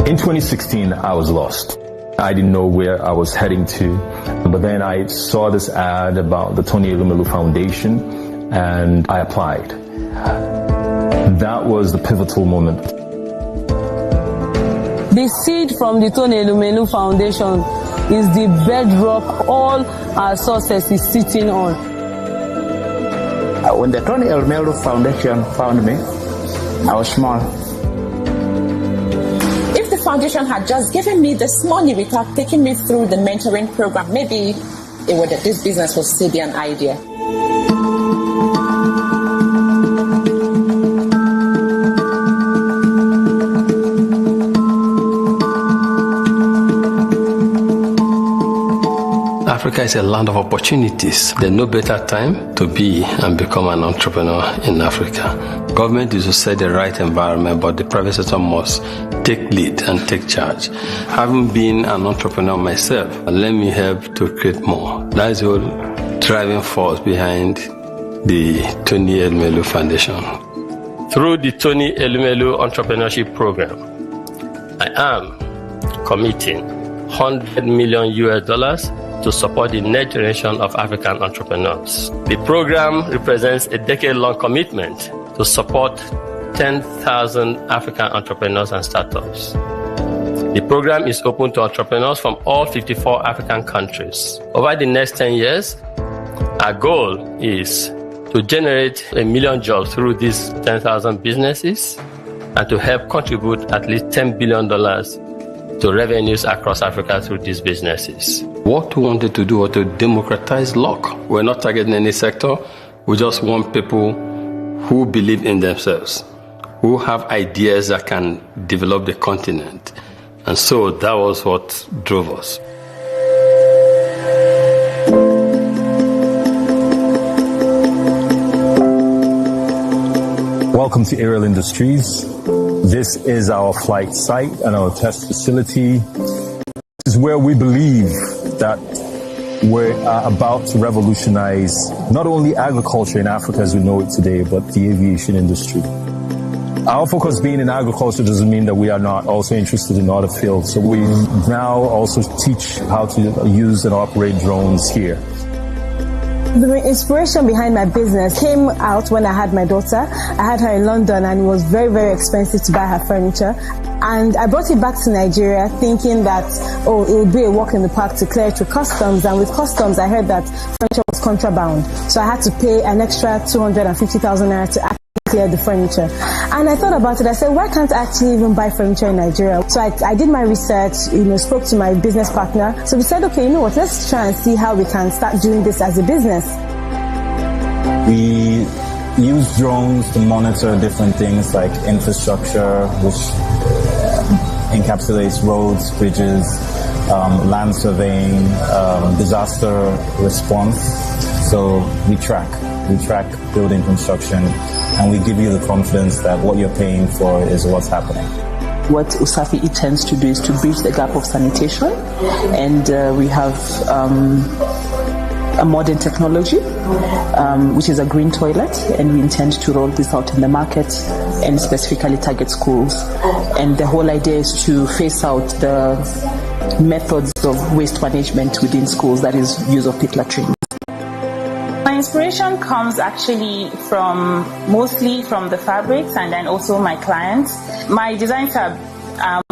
In 2016, I was lost. I didn't know where I was heading to, but then I saw this ad about the Tony Elumelu Foundation, and I applied. That was the pivotal moment. The seed from the Tony Elumelu Foundation is the bedrock all our success is sitting on. When the Tony Elumelu Foundation found me, I was small. If the foundation had just given me this money without taking me through the mentoring program, maybe this business would still be an idea. Africa is a land of opportunities. There's no better time to be and become an entrepreneur in Africa. Government is to set the right environment, but the private sector must take lead and take charge. Having been an entrepreneur myself, let me help to create more. That is the whole driving force behind the Tony Elumelu Foundation. Through the Tony Elumelu Entrepreneurship Program, I am committing $100 million to support the next generation of African entrepreneurs. The program represents a decade-long commitment to support 10,000 African entrepreneurs and startups. The program is open to entrepreneurs from all 54 African countries. Over the next 10 years, our goal is to generate 1 million jobs through these 10,000 businesses and to help contribute at least $10 billion to revenues across Africa through these businesses. What we wanted to do was to democratize luck. We're not targeting any sector. We just want people who believe in themselves, who have ideas that can develop the continent. And so that was what drove us. Welcome to Aerial Industries. This is our flight site and our test facility. This is where we believe that we're about to revolutionize not only agriculture in Africa as we know it today, but the aviation industry. Our focus being in agriculture doesn't mean that we are not also interested in other fields. So we now also teach how to use and operate drones here. The inspiration behind my business came out when I had my daughter. I had her in London and it was very, very expensive to buy her furniture. And I brought it back to Nigeria thinking that, it would be a walk in the park to clear it through customs. And with customs, I heard that furniture was contraband. So I had to pay an extra 250,000 naira to actually clear the furniture. And I thought about it. I said, why can't I actually even buy furniture in Nigeria? So I did my research, spoke to my business partner. So we said, okay, you know what, let's try and see how we can start doing this as a business. We use drones to monitor different things like infrastructure, which encapsulates roads, bridges, land surveying, disaster response. So we track building construction, and we give you the confidence that what you're paying for is what's happening. What USAFI intends to do is to bridge the gap of sanitation, and we have a modern technology, which is a green toilet, and we intend to roll this out in the market and specifically target schools. And the whole idea is to phase out the methods of waste management within schools, that is use of pit latrines. My inspiration comes actually mostly from the fabrics and then also my clients. My designs are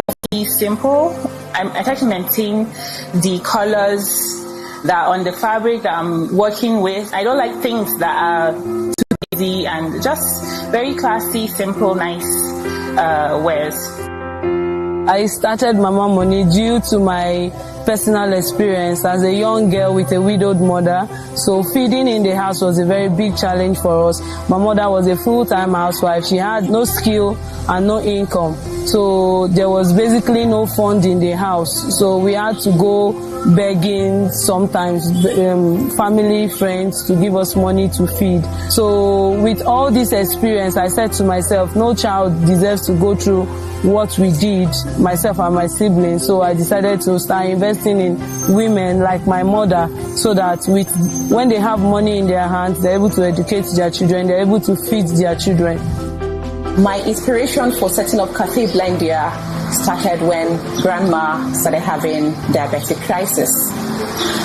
mostly simple. I try to maintain the colors that are on the fabric that I'm working with. I don't like things that are too busy, and just very classy, simple, nice wares. I started Mama Money due to my personal experience as a young girl with a widowed mother. So feeding in the house was a very big challenge for us. My mother was a full-time housewife. She had no skill and no income. So there was basically no fund in the house. So we had to go begging sometimes, family, friends to give us money to feed. So with all this experience, I said to myself, no child deserves to go through what we did, myself and my siblings. So I decided to start investing in women like my mother, so that when they have money in their hands, they're able to educate their children, they're able to feed their children. My inspiration for setting up Cafe Blendia started when grandma started having diabetic crisis.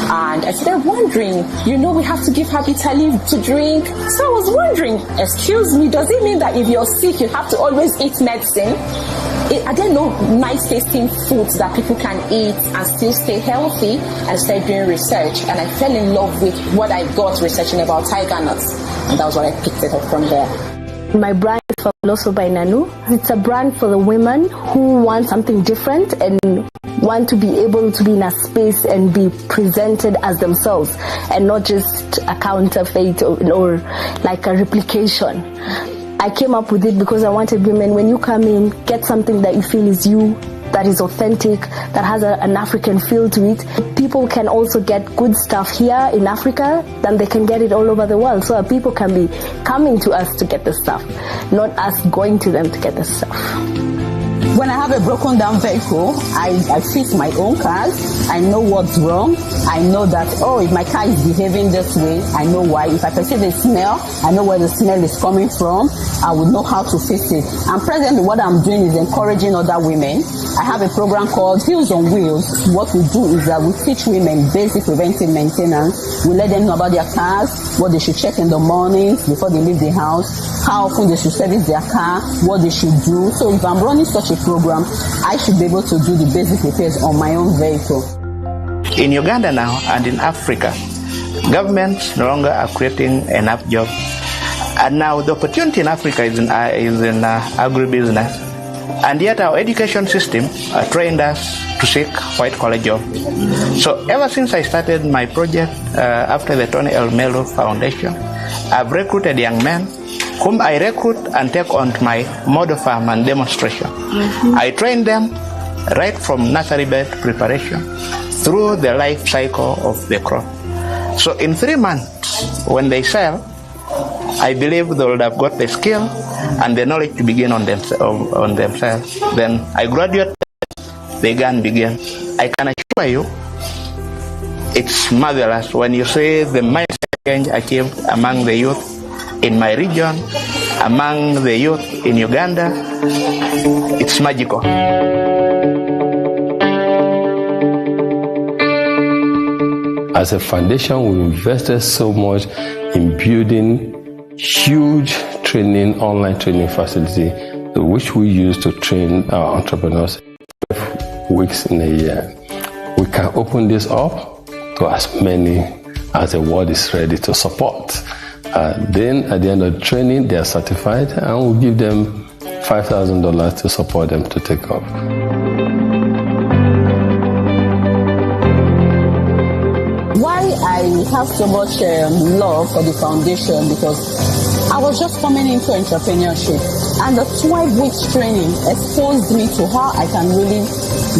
And I started wondering, we have to give her bitter leaf to drink. So I was wondering, excuse me, does it mean that if you're sick, you have to always eat medicine? Are there no nice tasting foods that people can eat and still stay healthy? And I started doing research, and I fell in love with what I got researching about tiger nuts. And that was what I picked it up from there. My brand is also by Nanu. It's a brand for the women who want something different and want to be able to be in a space and be presented as themselves and not just a counterfeit or like a replication. I came up with it because I wanted women, when you come in, get something that you feel is you, that is authentic, that has an African feel to it. People can also get good stuff here in Africa, then they can get it all over the world. So that people can be coming to us to get the stuff, not us going to them to get the stuff. When I have a broken down vehicle, I fix my own cars. I know what's wrong. I know that, if my car is behaving this way, I know why. If I perceive a smell, I know where the smell is coming from. I would know how to fix it. And presently what I'm doing is encouraging other women. I have a program called Heels on Wheels. What we do is that we teach women basic preventive maintenance. We let them know about their cars, what they should check in the mornings before they leave the house, how often they should service their car, what they should do. So if I'm running such a program, I should be able to do the basic repairs on my own vehicle. In Uganda now and in Africa, governments no longer are creating enough jobs. And now the opportunity in Africa is in agribusiness. And yet our education system trained us to seek white-collar jobs. So ever since I started my project after the Tony Elumelu Foundation, I've recruited young men whom I recruit and take on my model farm and demonstration. I train them right from nursery bed preparation through the life cycle of the crop. So in 3 months, when they sell, I believe they would have got the skill and the knowledge to begin on themselves. Then I graduate, they can begin. I can assure you, it's marvelous when you see the mindset change achieved among the youth in my region, among the youth in Uganda. It's magical. As a foundation, we invested so much in building huge online training facility, which we use to train our entrepreneurs 5 weeks in a year. We can open this up to as many as the world is ready to support. Then at the end of the training, they are certified, and we'll give them $5,000 to support them to take off. Why I have so much love for the foundation, because I was just coming into entrepreneurship, and the 12 weeks training exposed me to how I can really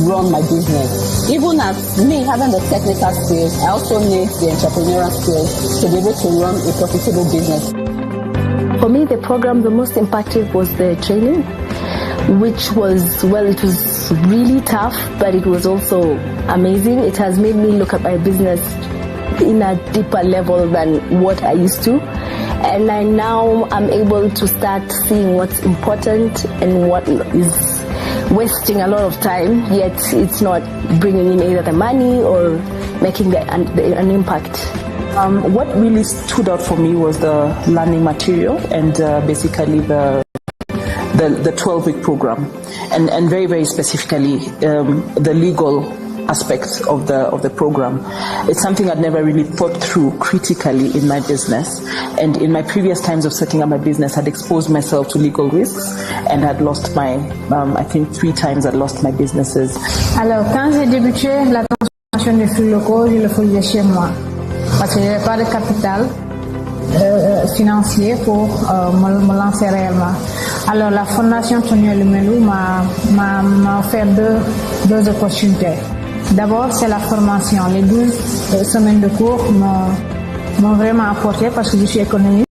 run my business. Even as me having the technical skills, I also need the entrepreneurial skills to be able to run a profitable business. For me, the program, the most impactful was the training, which was, it was really tough, but it was also amazing. It has made me look at my business in a deeper level than what I used to. And now I'm able to start seeing what's important and what is wasting a lot of time, yet it's not bringing in either the money or making an impact. What really stood out for me was the learning material and basically the 12-week program, and very, very specifically the legal aspects of the program. It's something I'd never really thought through critically in my business, and in my previous times of setting up my business, I'd exposed myself to legal risks and had lost my, I think 3 times I'd lost my businesses. Alors, quand j'ai débuté la transformation des flux locaux, je le faisais chez moi, parce que je n'avais pas de capital financier pour me lancer réellement. Alors, la fondation Tony Elumelu m'a offert deux opportunités. D'abord, c'est la formation. Les 12 semaines de cours m'ont vraiment apporté parce que je suis économiste.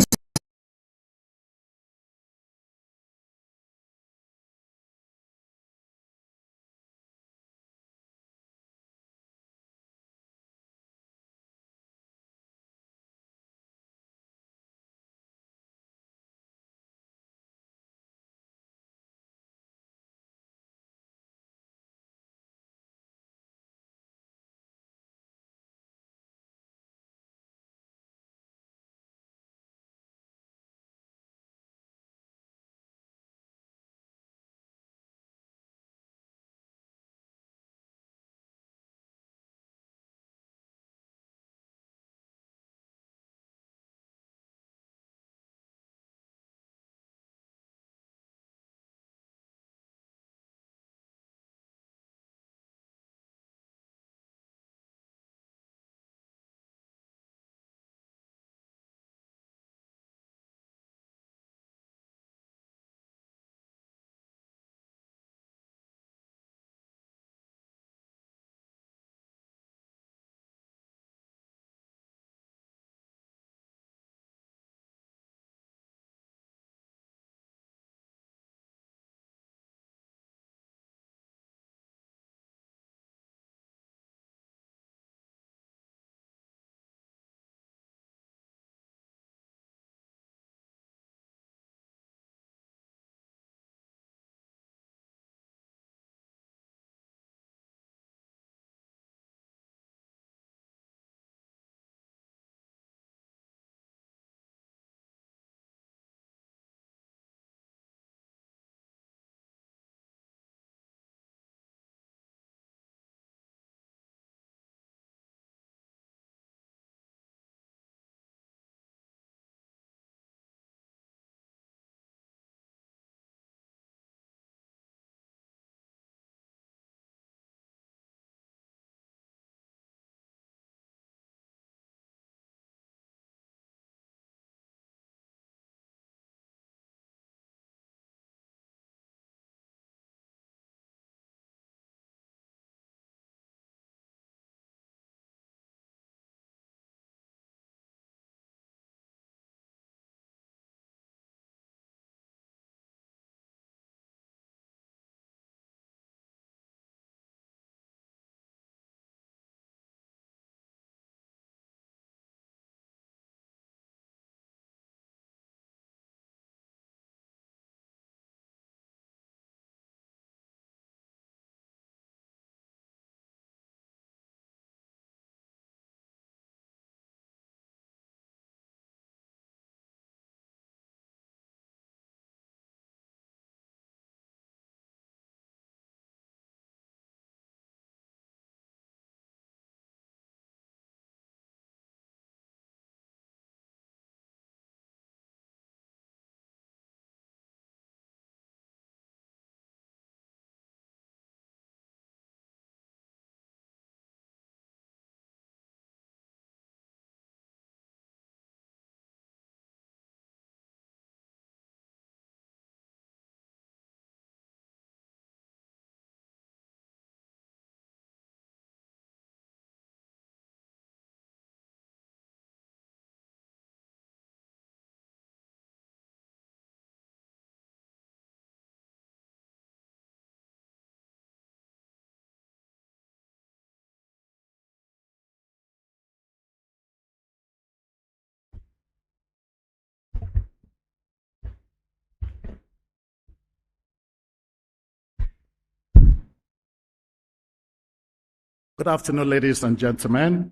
Good afternoon, ladies and gentlemen,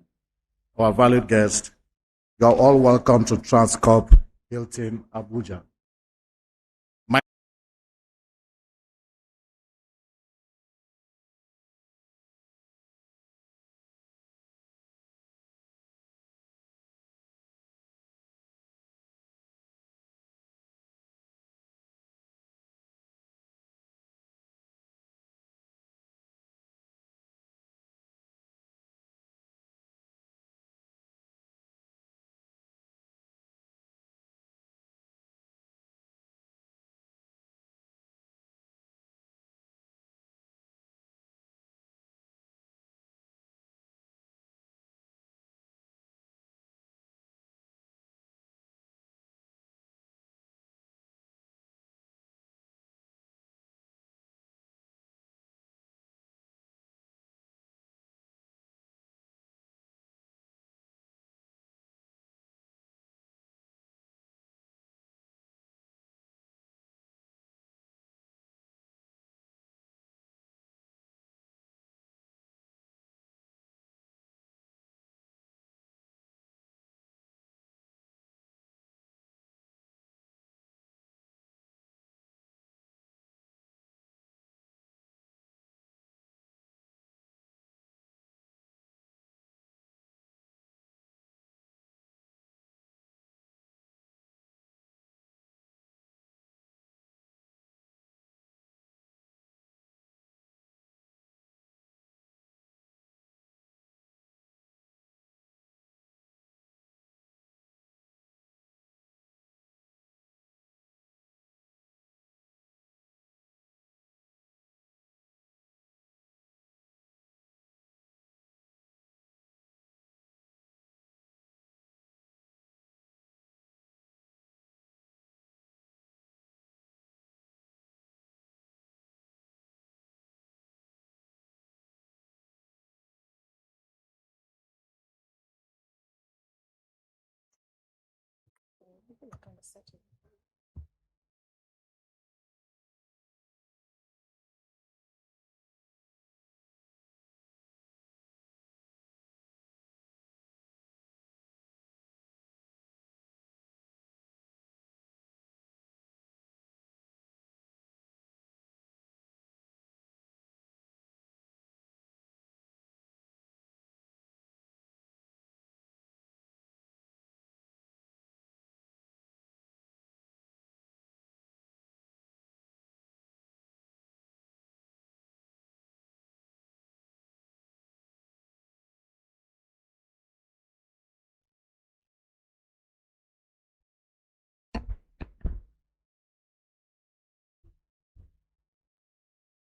our valued guests. You are all welcome to Transcorp Hilton Abuja.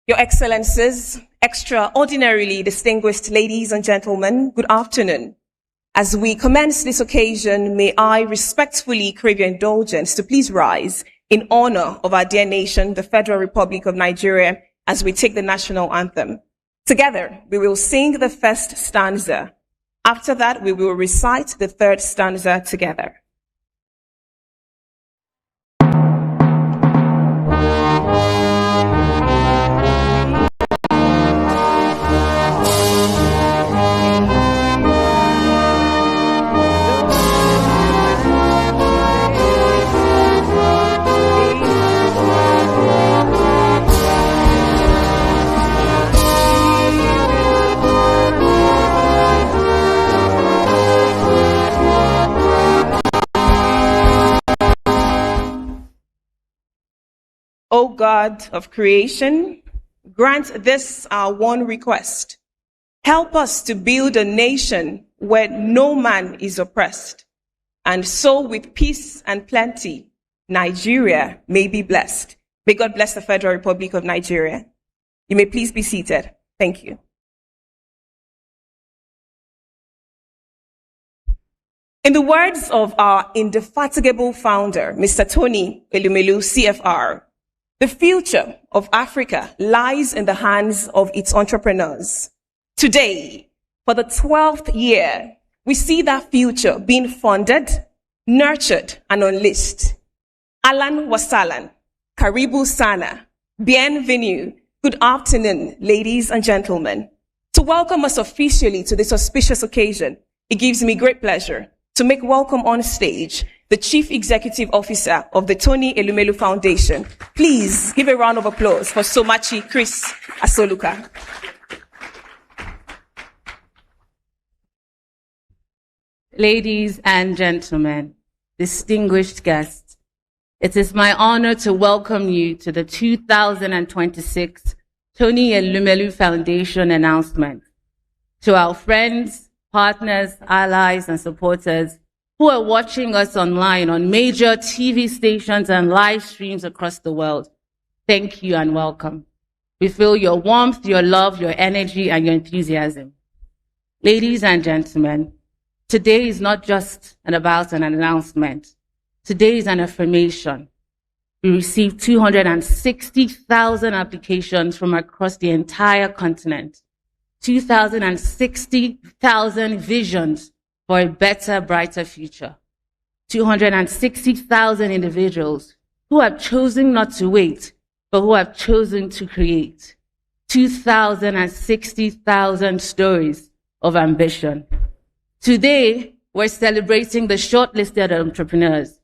Your Excellencies, extraordinarily distinguished ladies and gentlemen, good afternoon. As we commence this occasion, may I respectfully crave your indulgence to please rise in honor of our dear nation, the Federal Republic of Nigeria, as we take the national anthem. Together, we will sing the first stanza. After that, we will recite the third stanza together. O God of creation, grant this our one request. Help us to build a nation where no man is oppressed, and so with peace and plenty, Nigeria may be blessed. May God bless the Federal Republic of Nigeria. You may please be seated. Thank you. In the words of our indefatigable founder, Mr. Tony Elumelu, CFR, the future of Africa lies in the hands of its entrepreneurs. Today, for the 12th year, we see that future being funded, nurtured, and unleashed. Alan Wasalan, Karibu Sana, Bienvenue, good afternoon, ladies and gentlemen. To welcome us officially to this auspicious occasion, it gives me great pleasure to make welcome on stage the Chief Executive Officer of the Tony Elumelu Foundation. Please give a round of applause for Somachi Chris Asoluka. Ladies and gentlemen, distinguished guests, it is my honor to welcome you to the 2026 Tony Elumelu Foundation announcement. To our friends, partners, allies, and supporters who are watching us online on major TV stations and live streams across the world, thank you and welcome. We feel your warmth, your love, your energy, and your enthusiasm. Ladies and gentlemen, today is not just about an announcement. Today is an affirmation. We received 260,000 applications from across the entire continent. 260,000 visions for a better, brighter future. 260,000 individuals who have chosen not to wait, but who have chosen to create. 260,000 stories of ambition. Today, we're celebrating the shortlisted entrepreneurs,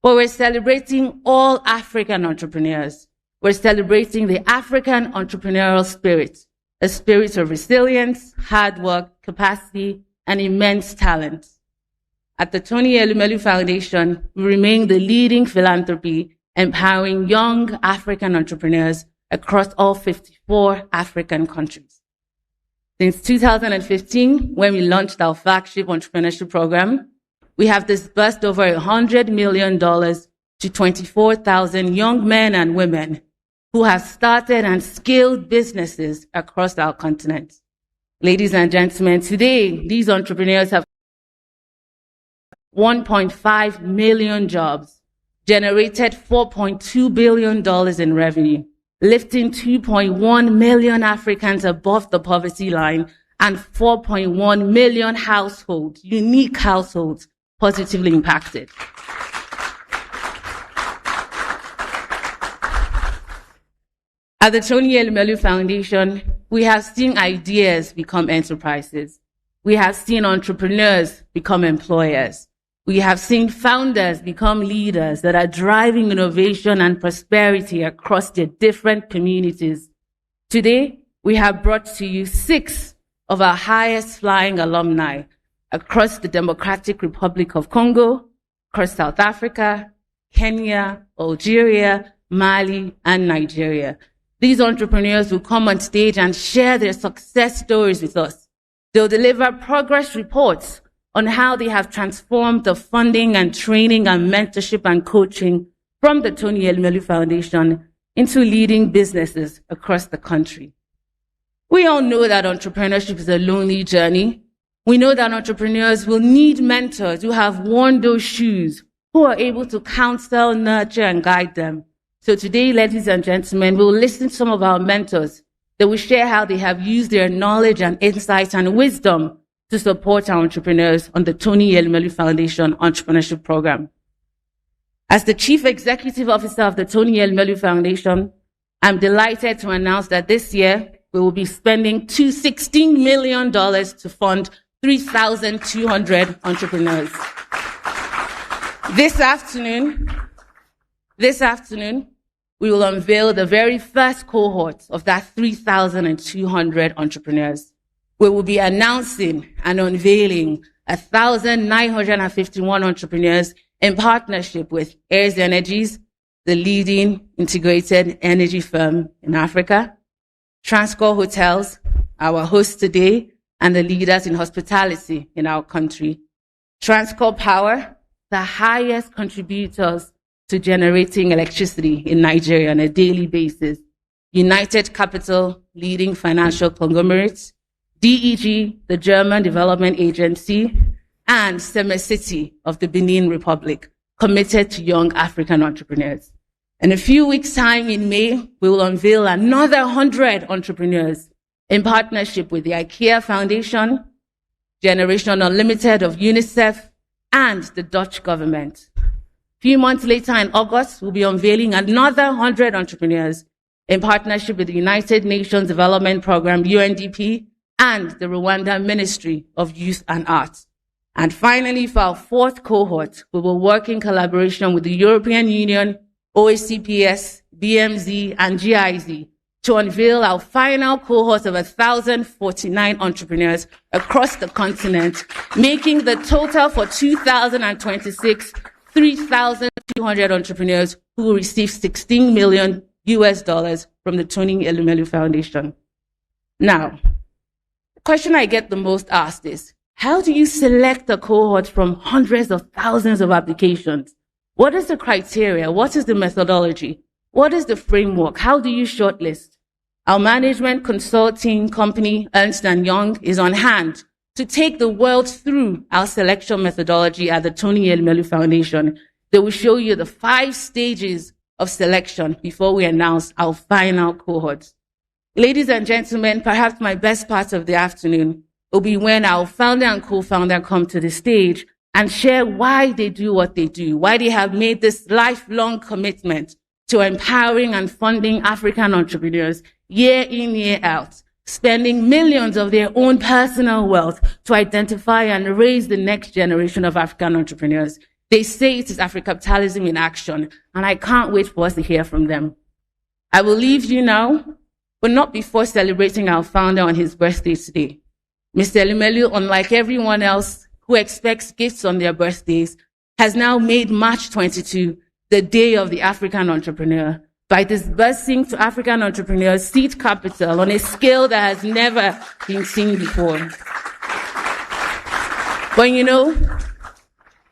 but we're celebrating all African entrepreneurs. We're celebrating the African entrepreneurial spirit, a spirit of resilience, hard work, capacity, and immense talent. At the Tony Elumelu Foundation, we remain the leading philanthropy empowering young African entrepreneurs across all 54 African countries. Since 2015, when we launched our flagship entrepreneurship program, we have disbursed over $100 million to 24,000 young men and women who have started and scaled businesses across our continent. Ladies and gentlemen, today, these entrepreneurs have 1.5 million jobs, generated $4.2 billion in revenue, lifting 2.1 million Africans above the poverty line and 4.1 million households, unique households, positively impacted. At the Tony Elumelu Foundation, we have seen ideas become enterprises. We have seen entrepreneurs become employers. We have seen founders become leaders that are driving innovation and prosperity across their different communities. Today, we have brought to you 6 of our highest flying alumni across the Democratic Republic of Congo, across South Africa, Kenya, Algeria, Mali, and Nigeria. These entrepreneurs will come on stage and share their success stories with us. They'll deliver progress reports on how they have transformed the funding and training and mentorship and coaching from the Tony Elumelu Foundation into leading businesses across the country. We all know that entrepreneurship is a lonely journey. We know that entrepreneurs will need mentors who have worn those shoes, who are able to counsel, nurture, and guide them. So today, ladies and gentlemen, we'll listen to some of our mentors that will share how they have used their knowledge and insights and wisdom to support our entrepreneurs on the Tony Elumelu Foundation Entrepreneurship Program. As the Chief Executive Officer of the Tony Elumelu Foundation, I'm delighted to announce that this year we will be spending $16 million to fund 3,200 entrepreneurs. This afternoon, we will unveil the very first cohort of that 3,200 entrepreneurs. We will be announcing and unveiling 1,951 entrepreneurs in partnership with Heirs Energies, the leading integrated energy firm in Africa, Transcorp Hotels, our host today, and the leaders in hospitality in our country, Transcorp Power, the highest contributors to generating electricity in Nigeria on a daily basis, United Capital, leading financial conglomerates, DEG, the German Development Agency, and Seme City of the Benin Republic, committed to young African entrepreneurs. In a few weeks' time in May, we will unveil another 100 entrepreneurs in partnership with the IKEA Foundation, Generation Unlimited of UNICEF, and the Dutch government. A few months later in August, we'll be unveiling another 100 entrepreneurs in partnership with the United Nations Development Program, UNDP, and the Rwandan Ministry of Youth and Arts. And finally, for our fourth cohort, we will work in collaboration with the European Union, OACPS, BMZ, and GIZ to unveil our final cohort of 1,049 entrepreneurs across the continent, making the total for 2026 3,200 entrepreneurs who will receive $16 million from the Tony Elumelu Foundation. Now, the question I get the most asked is, how do you select a cohort from hundreds of thousands of applications? What is the criteria? What is the methodology? What is the framework? How do you shortlist? Our management consulting company, Ernst & Young, is on hand to take the world through our selection methodology at the Tony Elumelu Foundation. They will show you the 5 stages of selection before we announce our final cohort. Ladies and gentlemen, perhaps my best part of the afternoon will be when our founder and co-founder come to the stage and share why they do what they do, why they have made this lifelong commitment to empowering and funding African entrepreneurs year in, year out, spending millions of their own personal wealth to identify and raise the next generation of African entrepreneurs. They say it is Africapitalism in action, and I can't wait for us to hear from them. I will leave you now, but not before celebrating our founder on his birthday today. Mr. Elumelu, unlike everyone else who expects gifts on their birthdays, has now made March 22 the day of the African entrepreneur by disbursing to African entrepreneurs seed capital on a scale that has never been seen before. But you know,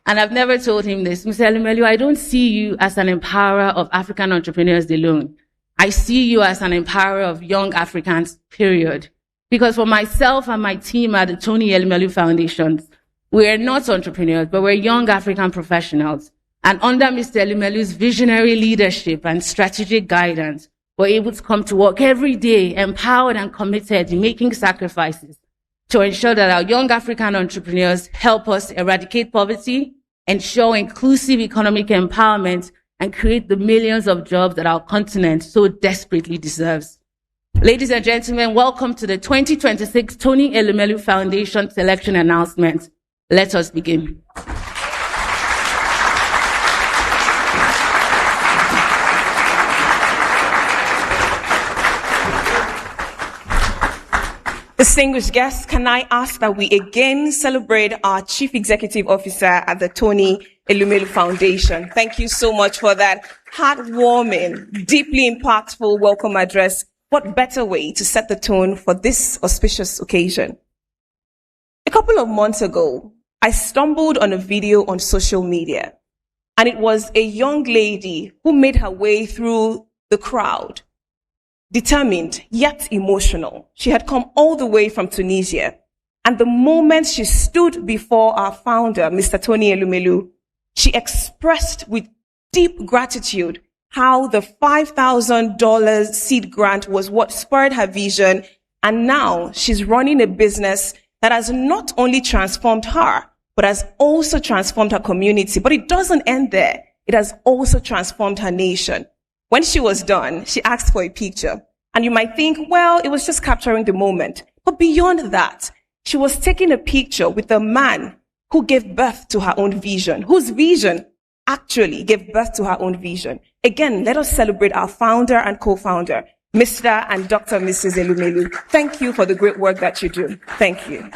and I've never told him this, Mr. Elumelu, I don't see you as an empowerer of African entrepreneurs alone. I see you as an empowerer of young Africans, period. Because for myself and my team at the Tony Elumelu Foundation, we are not entrepreneurs, but we're young African professionals. And under Mr. Elumelu's visionary leadership and strategic guidance, we're able to come to work every day, empowered and committed in making sacrifices to ensure that our young African entrepreneurs help us eradicate poverty, ensure inclusive economic empowerment, and create the millions of jobs that our continent so desperately deserves. Ladies and gentlemen, welcome to the 2026 Tony Elumelu Foundation selection announcement. Let us begin. Distinguished guests, can I ask that we again celebrate our Chief Executive Officer at the Tony Elumelu Foundation. Thank you so much for that heartwarming, deeply impactful welcome address. What better way to set the tone for this auspicious occasion? A couple of months ago, I stumbled on a video on social media, and it was a young lady who made her way through the crowd, determined yet emotional. She had come all the way from Tunisia, and the moment she stood before our founder, Mr. Tony Elumelu, she expressed with deep gratitude how the $5,000 seed grant was what spurred her vision, and now she's running a business that has not only transformed her, but has also transformed her community. But it doesn't end there. It has also transformed her nation. When she was done, she asked for a picture. And you might think, well, it was just capturing the moment. But beyond that, she was taking a picture with a man who gave birth to her own vision, whose vision actually gave birth to her own vision. Again, let us celebrate our founder and co-founder, Mr. and Dr. Mrs. Elumelu. Thank you for the great work that you do. Thank you.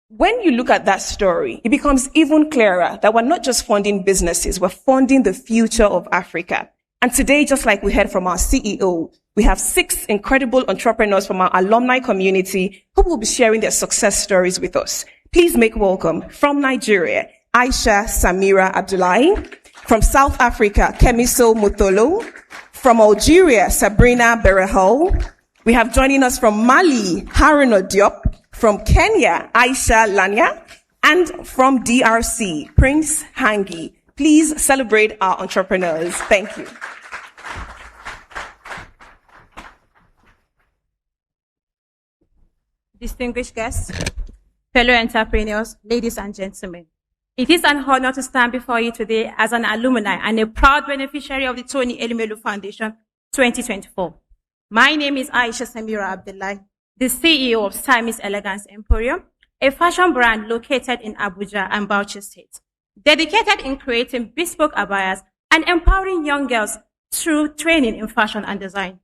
When you look at that story, it becomes even clearer that we're not just funding businesses, we're funding the future of Africa. And today, just like we heard from our CEO, we have 6 incredible entrepreneurs from our alumni community who will be sharing their success stories with us. Please make welcome from Nigeria, Aisha Samira Abdullahi, from South Africa, Kemiso Mutolo, from Algeria, Sabrina Berehol. We have joining us from Mali, Haruna Diop, from Kenya, Aisha Lanya, and from DRC, Prince Hangi. Please celebrate our entrepreneurs. Thank you. Distinguished guests, fellow entrepreneurs, ladies and gentlemen. It is an honor to stand before you today as an alumni and a proud beneficiary of the Tony Elumelu Foundation 2024. My name is Aisha Samira Abdullah, the CEO of Sime's Elegance Emporium, a fashion brand located in Abuja and Bauchi State, dedicated in creating bespoke abayas and empowering young girls through training in fashion and design.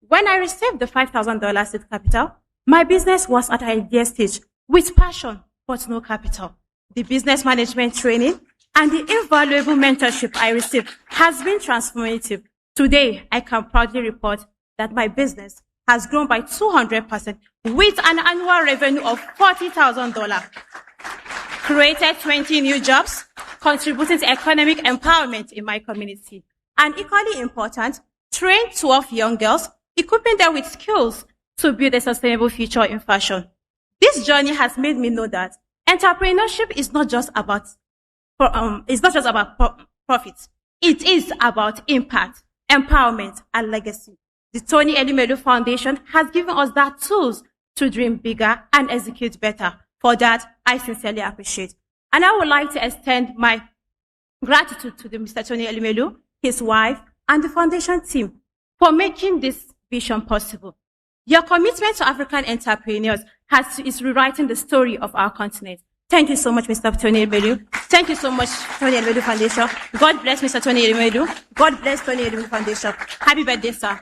When I received the $5,000 seed capital, my business was at an idea stage with passion but no capital. The business management training and the invaluable mentorship I received has been transformative. Today, I can proudly report that my business has grown by 200% with an annual revenue of $40,000, created 20 new jobs, contributing to economic empowerment in my community, and equally important, trained 12 young girls, equipping them with skills to build a sustainable future in fashion. This journey has made me know that entrepreneurship is not just about profits. It is about impact, empowerment, and legacy. The Tony Elumelu Foundation has given us that tools to dream bigger and execute better. For that, I sincerely appreciate. And I would like to extend my gratitude to Mr. Tony Elumelu, his wife, and the foundation team for making this vision possible. Your commitment to African entrepreneurs is rewriting the story of our continent. Thank you so much, Mr. Tony Elumelu. Thank you so much, Tony Elumelu Foundation. God bless Mr. Tony Elumelu. God bless Tony Elumelu Foundation. Happy birthday, sir.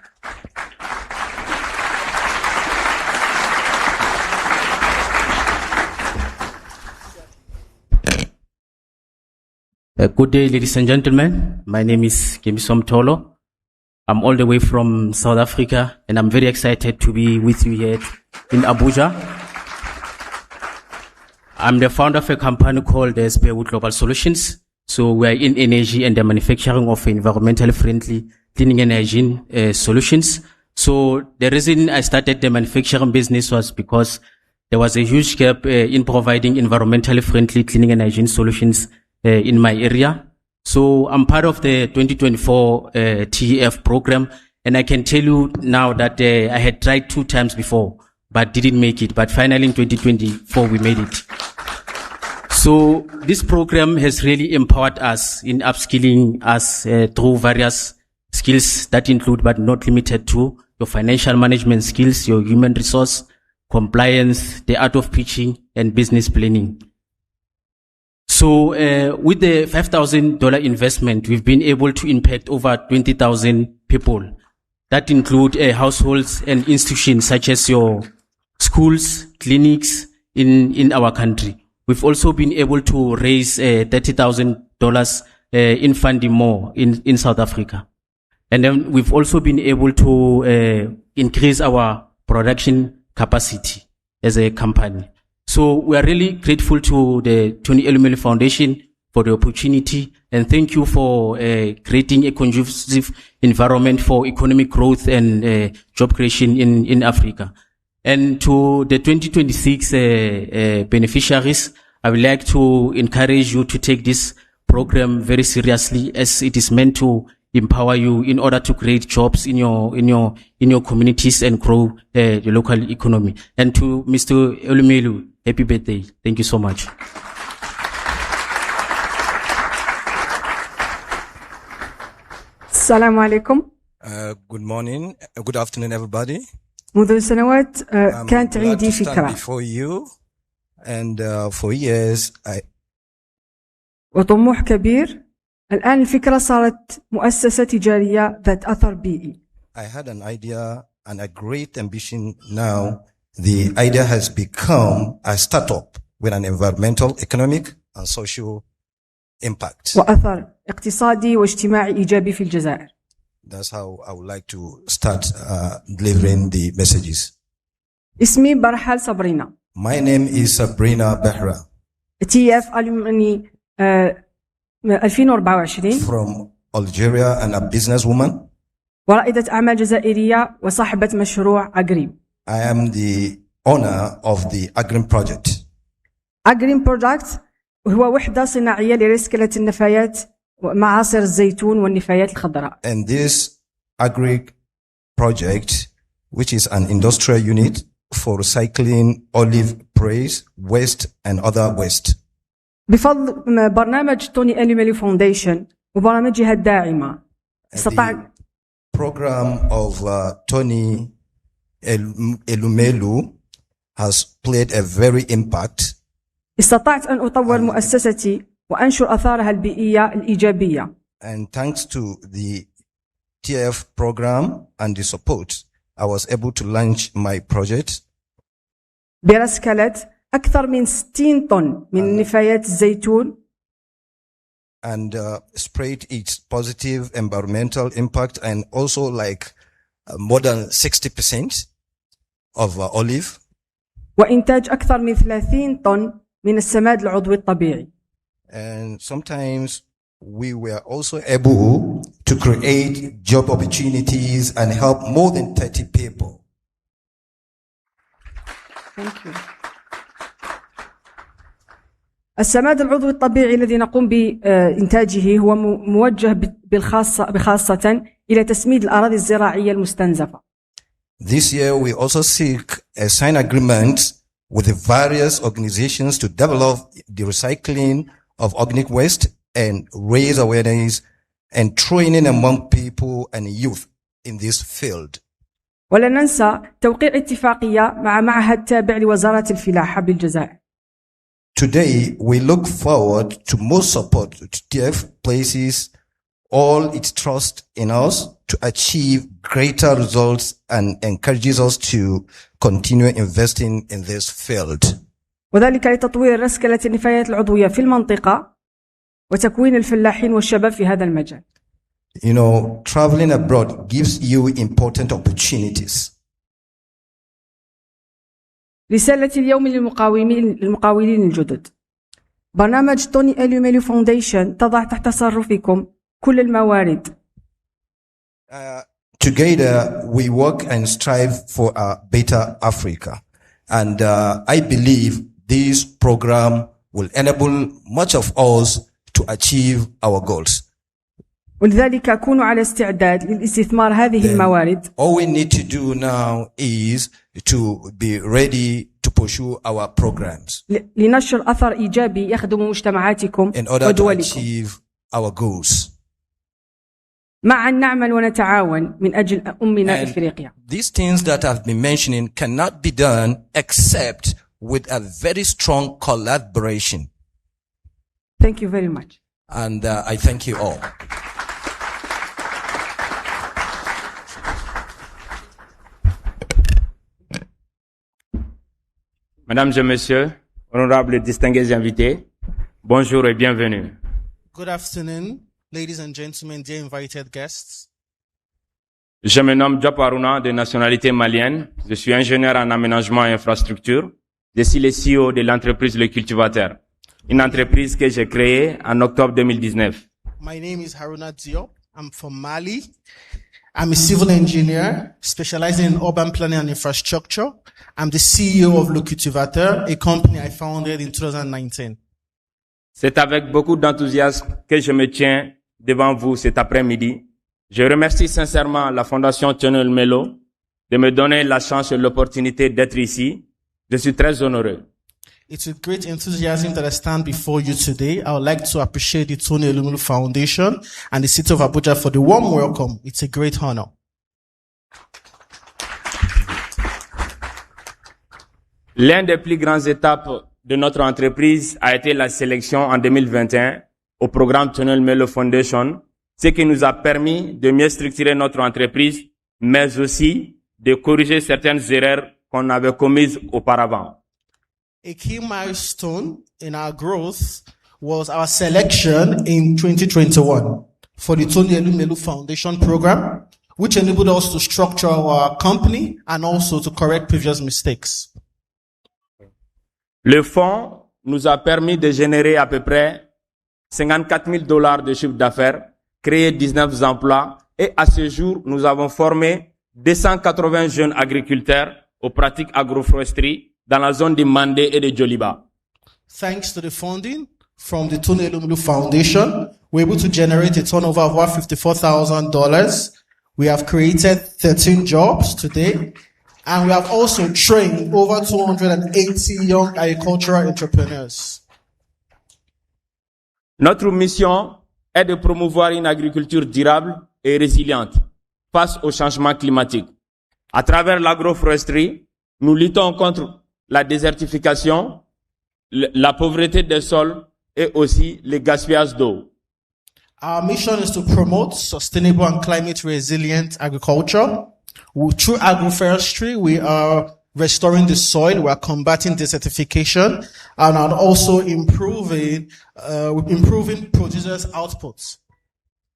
Good day, ladies and gentlemen. My name is Kemisom Tolo. I'm all the way from South Africa, and I'm very excited to be with you here in Abuja. I'm the founder of a company called Spearwood Global Solutions. So we're in energy and the manufacturing of environmentally friendly cleaning and hygiene solutions. So the reason I started the manufacturing business was because there was a huge gap in providing environmentally friendly cleaning and hygiene solutions in my area. So I'm part of the 2024 TEF program, and I can tell you now that I had tried 2 times before, but didn't make it. But finally in 2024, we made it. So this program has really empowered us in upskilling us through various skills that include, but not limited to, your financial management skills, your human resource, compliance, the art of pitching, and business planning. So with the $5,000 investment, we've been able to impact over 20,000 people. That include households and institutions such as your schools, clinics in our country. We've also been able to raise $30,000 in funding more in South Africa. And then we've also been able to increase our production capacity as a company. So we are really grateful to the Tony Elumelu Foundation for the opportunity, and thank you for creating a conducive environment for economic growth and job creation in Africa. And to the 2026 beneficiaries, I would like to encourage you to take this program very seriously, as it is meant to empower you in order to create jobs in your communities and grow the local economy. And to Mr. Elumelu, happy birthday. Thank you so much. السلام عليكم. Good morning, good afternoon everybody. منذ سنوات كانت عندي فكرة. Before you and for years وطموح كبير. الآن الفكرة صارت مؤسسة تجارية ذات أثر بيئي. I had an idea and a great ambition. Now the idea has become a startup with an environmental, economic and social impact. وأثر اقتصادي واجتماعي إيجابي في الجزائر. That's how I would like to start delivering the messages. اسمي برحال صبرينا. My name is Sabrina Behra. TEF alumni 2024. From Algeria and a businesswoman. ورائدة أعمال جزائرية وصاحبة مشروع أجريم. I am the owner of the Agrim project. Agrim project هو وحدة صناعية لرسكلة النفايات ومعاصر الزيتون والنفايات الخضراء. And this Agri project, which is an industrial unit for recycling olive praise, waste and other waste. بفضل برنامج توني إليميلو فاونديشن وبرامجها الداعمة استطاع program of Tony Elumelu has played a very impact. استطعت أن أطور مؤسستي وأنشر أثارها البيئية الإيجابية. And thanks to the TF program and the support, I was able to launch my project. برسكلت أكثر من 60 طن من نفايات الزيتون. And spread its positive environmental impact, and also like more than 60% of olive. وإنتاج أكثر من 30 طن من السماد العضوي الطبيعي. And sometimes we were also able to create job opportunities and help more than 30 people. Thank you. السماد العضوي الطبيعي الذي نقوم بإنتاجه هو موجه بخاصة إلى تسميد الأراضي الزراعية المستنزفة. This year we also seek a signed agreement with the various organizations to develop the recycling of organic waste and raise awareness and training among people and youth in this field. ولا ننسى توقيع اتفاقية مع معهد تابع لوزارة الفلاحة بالجزائر. Today, we look forward to more support to TF places all its trust in us to achieve greater results and encourages us to continue investing in this field. وذلك لتطوير رسكلة النفايات العضوية في المنطقة وتكوين الفلاحين والشباب في هذا المجال. You know, traveling abroad gives you important opportunities. رسالة اليوم للمقاولين الجدد. برنامج توني إلوميلو فاونديشن تضع تحت تصرفكم كل الموارد. Together we work and strive for a better Africa, and I believe this program will enable much of us to achieve our goals. ولذلك كونوا على استعداد للاستثمار هذه الموارد. All we need to do now is to be ready to pursue our programs. لنشر أثر إيجابي يخدم مجتمعاتكم ودولكم. In order to achieve our goals. معا نعمل ونتعاون من أجل أمنا إفريقيا. These things that I've been mentioning cannot be done except with a very strong collaboration. Thank you very much. And I thank you all. Mesdames et messieurs, honorables et distingués invités, bonjour et bienvenue. Good afternoon, ladies and gentlemen, dear invited guests. Je me nomme Diop Haruna, de nationalité malienne. Je suis ingénieur en aménagement et infrastructure. Je suis le CEO de l'entreprise Le Cultivateur, une entreprise que j'ai créée en octobre 2019. My name is Haruna Diop. I'm from Mali. I'm a civil engineer specializing in urban planning and infrastructure. I'm the CEO of Le Cultivateur, a company I founded in 2019. C'est avec beaucoup d'enthousiasme que je me tiens devant vous cet après-midi. Je remercie sincèrement la Fondation Elumelu de me donner la chance et l'opportunité d'être ici. Je suis très honoreux. It's with great enthusiasm that I stand before you today. I would like to appreciate the Elumelu Foundation and the City of Abuja for the warm welcome. It's a great honor. L'un des plus grandes étapes de notre entreprise a été la sélection en 2021 au programme Elumelu Foundation, ce qui nous a permis de mieux structurer notre entreprise, mais aussi de corriger certaines erreurs qu'on avait commises auparavant. A key milestone in our growth was our selection in 2021 for the Elumelu Foundation program, which enabled us to structure our company and also to correct previous mistakes. Le fonds nous a permis de générer à peu près $54,000 de chiffre d'affaires, créer 19 emplois et à ce jour, nous avons formé 280 jeunes agriculteurs aux pratiques agroforesterie dans la zone de Mandé et de Djoliba. Thanks to the funding from the Elumelu Foundation, we're able to generate a turnover of about $54,000. We have created 13 jobs today, and we have also trained over 280 young agricultural entrepreneurs. Notre mission est de promouvoir une agriculture durable et résiliente face au changement climatique. À travers l'agroforesterie, nous luttons contre la désertification, la pauvreté des sols et aussi le gaspillage d'eau. Our mission is to promote sustainable and climate resilient agriculture. Through agroforestry, we are restoring the soil, we are combating desertification, and are also improving producers' outputs.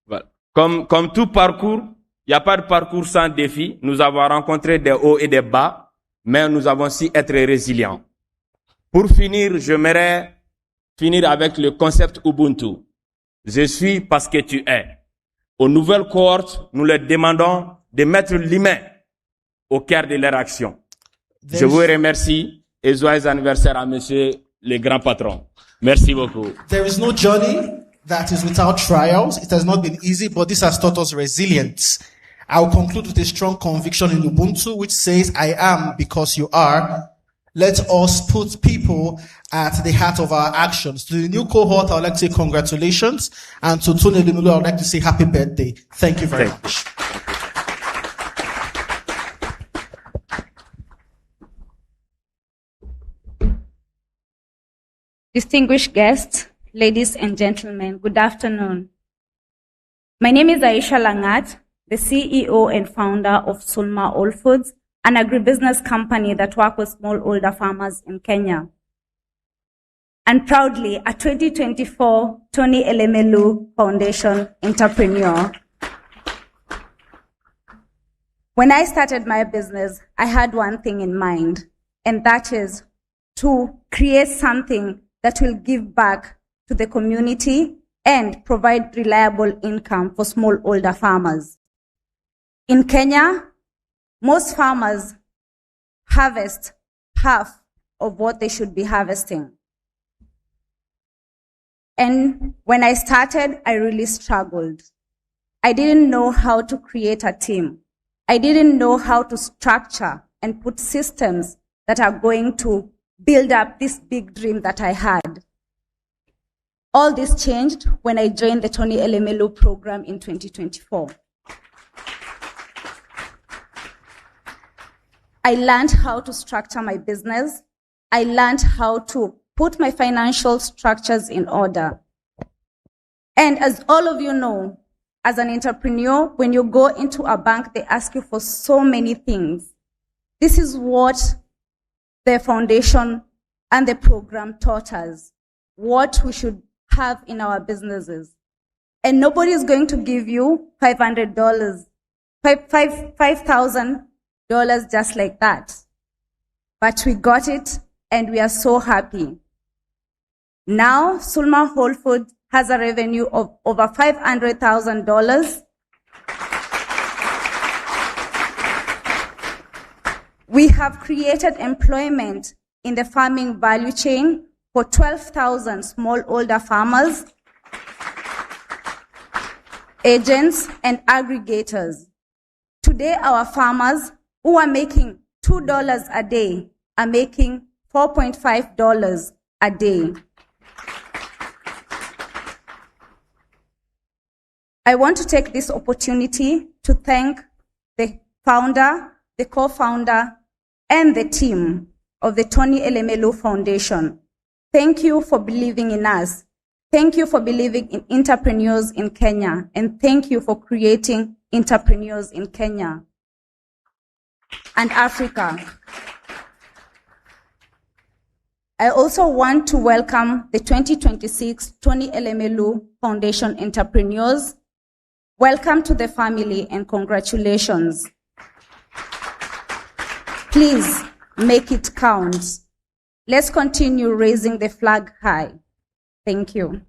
Voilà. Comme tout parcours, il n'y a pas de parcours sans défi. Nous avons rencontré des hauts et des bas, mais nous avons su être résilients. Pour finir, j'aimerais finir avec le concept Ubuntu. Je suis parce que tu es. Aux nouvelles cohortes, nous leur demandons de mettre l'humain au cœur de leur action. Je vous remercie et joyeux anniversaire à monsieur le grand patron. Merci beaucoup. There is no journey that is without trials. It has not been easy, but this has taught us resilience. I will conclude with a strong conviction in Ubuntu, which says, I am because you are. Let us put people at the heart of our actions. To the new cohort, I would like to say congratulations. And to Tony Elumelu, I would like to say happy birthday. Thank you very much. Distinguished guests, ladies and gentlemen, good afternoon. My name is Aisha Langat, the CEO and founder of Sulma All Foods, an agribusiness company that works with smallholder farmers in Kenya. And proudly, a 2024 Tony Elumelu Foundation entrepreneur. When I started my business, I had one thing in mind, and that is to create something that will give back to the community and provide reliable income for smallholder farmers. In Kenya, most farmers harvest half of what they should be harvesting. And when I started, I really struggled. I didn't know how to create a team. I didn't know how to structure and put systems that are going to build up this big dream that I had. All this changed when I joined the Tony Elumelu program in 2024. I learned how to structure my business. I learned how to put my financial structures in order. And as all of you know, as an entrepreneur, when you go into a bank, they ask you for so many things. This is what the foundation and the program taught us, what we should have in our businesses. And nobody is going to give you $500, $5,000 just like that. But we got it, and we are so happy. Now, Sulma Whole Food has a revenue of over $500,000. We have created employment in the farming value chain for 12,000 smallholder farmers, agents, and aggregators. Today, our farmers who are making $2 a day are making $4.5 a day. I want to take this opportunity to thank the founder, the co-founder, and the team of the Tony Elumelu Foundation. Thank you for believing in us. Thank you for believing in entrepreneurs in Kenya. And thank you for creating entrepreneurs in Kenya and Africa. I also want to welcome the 2026 Tony Elumelu Foundation entrepreneurs. Welcome to the family and congratulations. Please make it count. Let's continue raising the flag high. Thank you.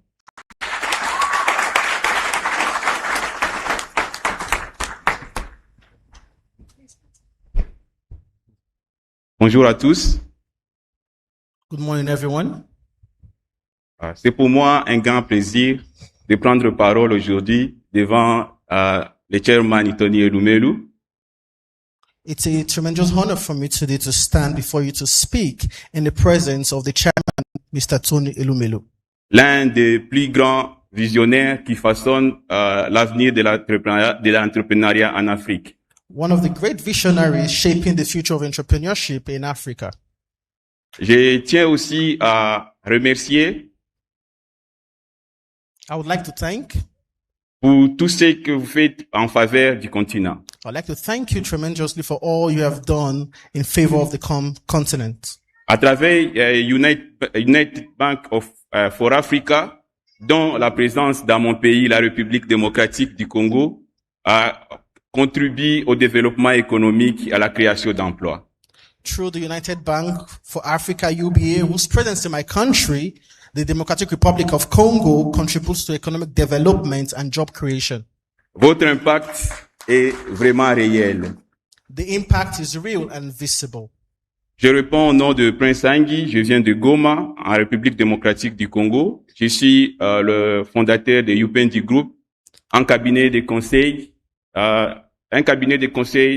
Bonjour à tous. Good morning, everyone. C'est pour moi un grand plaisir de prendre parole aujourd'hui devant le chairman Tony Elumelu. It's a tremendous honor for me today to stand before you to speak in the presence of the chairman, Mr. Tony Elumelu. L'un des plus grands visionnaires qui façonne l'avenir de l'entrepreneuriat en Afrique. one of the great visionaries shaping the future of entrepreneurship in Africa. Je tiens aussi à remercier I would like to thank pour tout ce que vous faites en faveur du continent. I'd like to thank you tremendously for all you have done in favor of the continent. À travers United Bank for Africa, dont la présence dans mon pays, la République démocratique du Congo, a contribué au développement économique et à la création d'emplois. Through the United Bank for Africa, UBA, whose presence in my country, the Democratic Republic of Congo, contributes to economic development and job creation. Votre impact est vraiment réel. The impact is real and visible. Je réponds au nom de Prince Hangui, je viens de Goma, en République démocratique du Congo. Je suis le fondateur de UNDP Group, un cabinet de conseil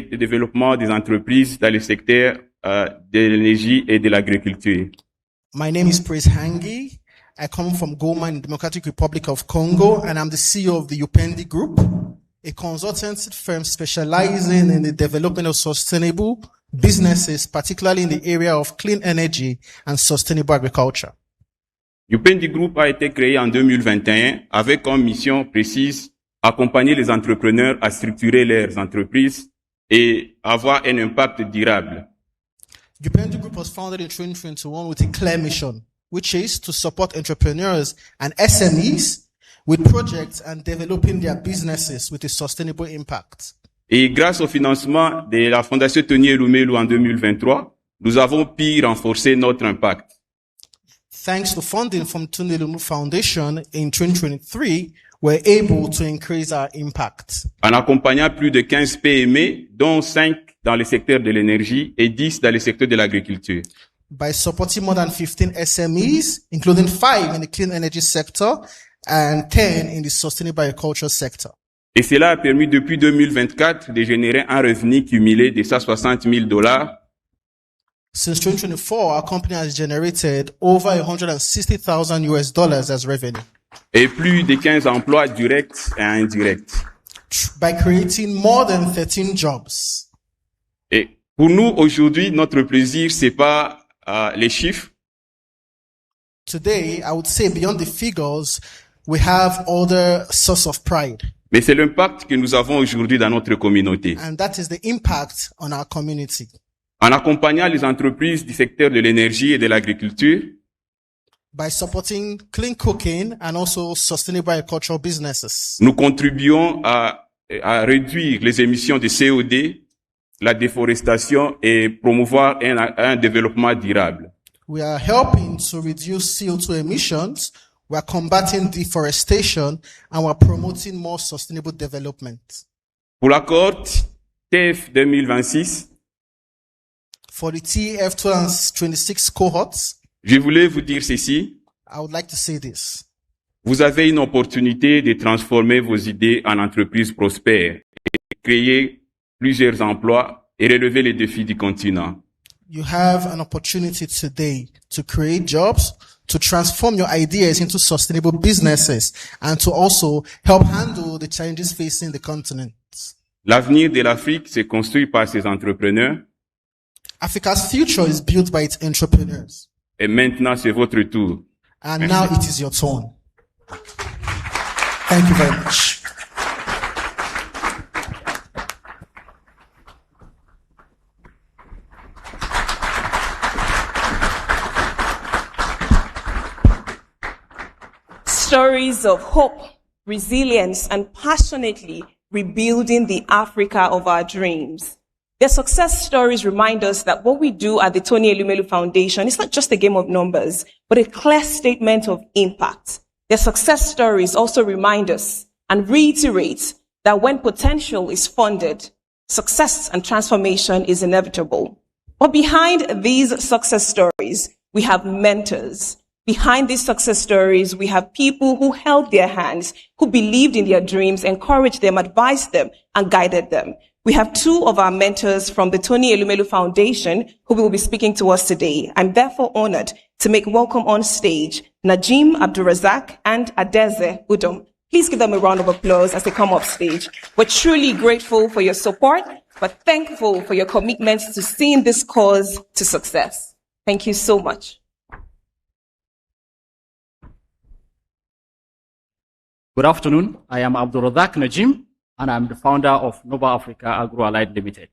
de développement des entreprises dans le secteur de l'énergie et de l'agriculture. My name is Prince Hangui. I come from Goma in the Democratic Republic of Congo, and I'm the CEO of the UNDP Group, a consultancy firm specializing in the development of sustainable businesses, particularly in the area of clean energy and sustainable agriculture. UNDP Group a été créé en 2021 avec comme mission précise accompagner les entrepreneurs à structurer leurs entreprises et avoir un impact durable. UNDP Group was founded in 2021 with a clear mission, which is to support entrepreneurs and SMEs with projects and developing their businesses with a sustainable impact. Et grâce au financement de la Fondation Elumelu en 2023, nous avons pu renforcer notre impact. Thanks to funding from Elumelu Foundation in 2023, we're able to increase our impact. En accompagnant plus de 15 PME, dont 5 dans le secteur de l'énergie et 10 dans le secteur de l'agriculture. By supporting more than 15 SMEs, including 5 in the clean energy sector and 10 in the sustainable agriculture sector. Et cela a permis depuis 2024 de générer un revenu cumulé de $160,000. Since 2024, our company has generated over $160,000 as revenue. Et plus de 15 emplois directs et indirects. By creating more than 13 jobs. Et pour nous, aujourd'hui, notre plaisir, c'est pas les chiffres. Today, I would say beyond the figures, we have other source of pride. Mais c'est l'impact que nous avons aujourd'hui dans notre communauté. And that is the impact on our community. En accompagnant les entreprises du secteur de l'énergie et de l'agriculture, by supporting clean cooking and also sustainable agricultural businesses, nous contribuons à réduire les émissions de CO2, la déforestation et promouvoir un développement durable. We are helping to reduce CO2 emissions. We are combating deforestation and we are promoting more sustainable development. Pour la cohorte TF 2026, for the TF 2026 cohorts, je voulais vous dire ceci. I would like to say this. Vous avez une opportunité de transformer vos idées en entreprises prospères et créer plusieurs emplois et relever les défis du continent. You have an opportunity today to create jobs, to transform your ideas into sustainable businesses, and to also help handle the challenges facing the continent. L'avenir de l'Afrique se construit par ses entrepreneurs. Africa's future is built by its entrepreneurs. Et maintenant, c'est votre tour. And Merci. Now it is your turn. Thank you very much. Stories of hope, resilience, and passionately rebuilding the Africa of our dreams. Their success stories remind us that what we do at the Tony Elumelu Foundation is not just a game of numbers, but a clear statement of impact. Their success stories also remind us and reiterate that when potential is funded, success and transformation is inevitable. But behind these success stories, we have mentors. Behind these success stories, we have people who held their hands, who believed in their dreams, encouraged them, advised them, and guided them. We have two of our mentors from the Tony Elumelu Foundation who will be speaking to us today. I'm therefore honored to make welcome on stage Najim Abdulrazak and Adeze Udom. Please give them a round of applause as they come up stage. We're truly grateful for your support but thankful for your commitment to seeing this cause to success. Thank you so much. Good afternoon. I am Abdulrazak Najim, and I'm the founder of Nova Africa Agro-Allied Limited.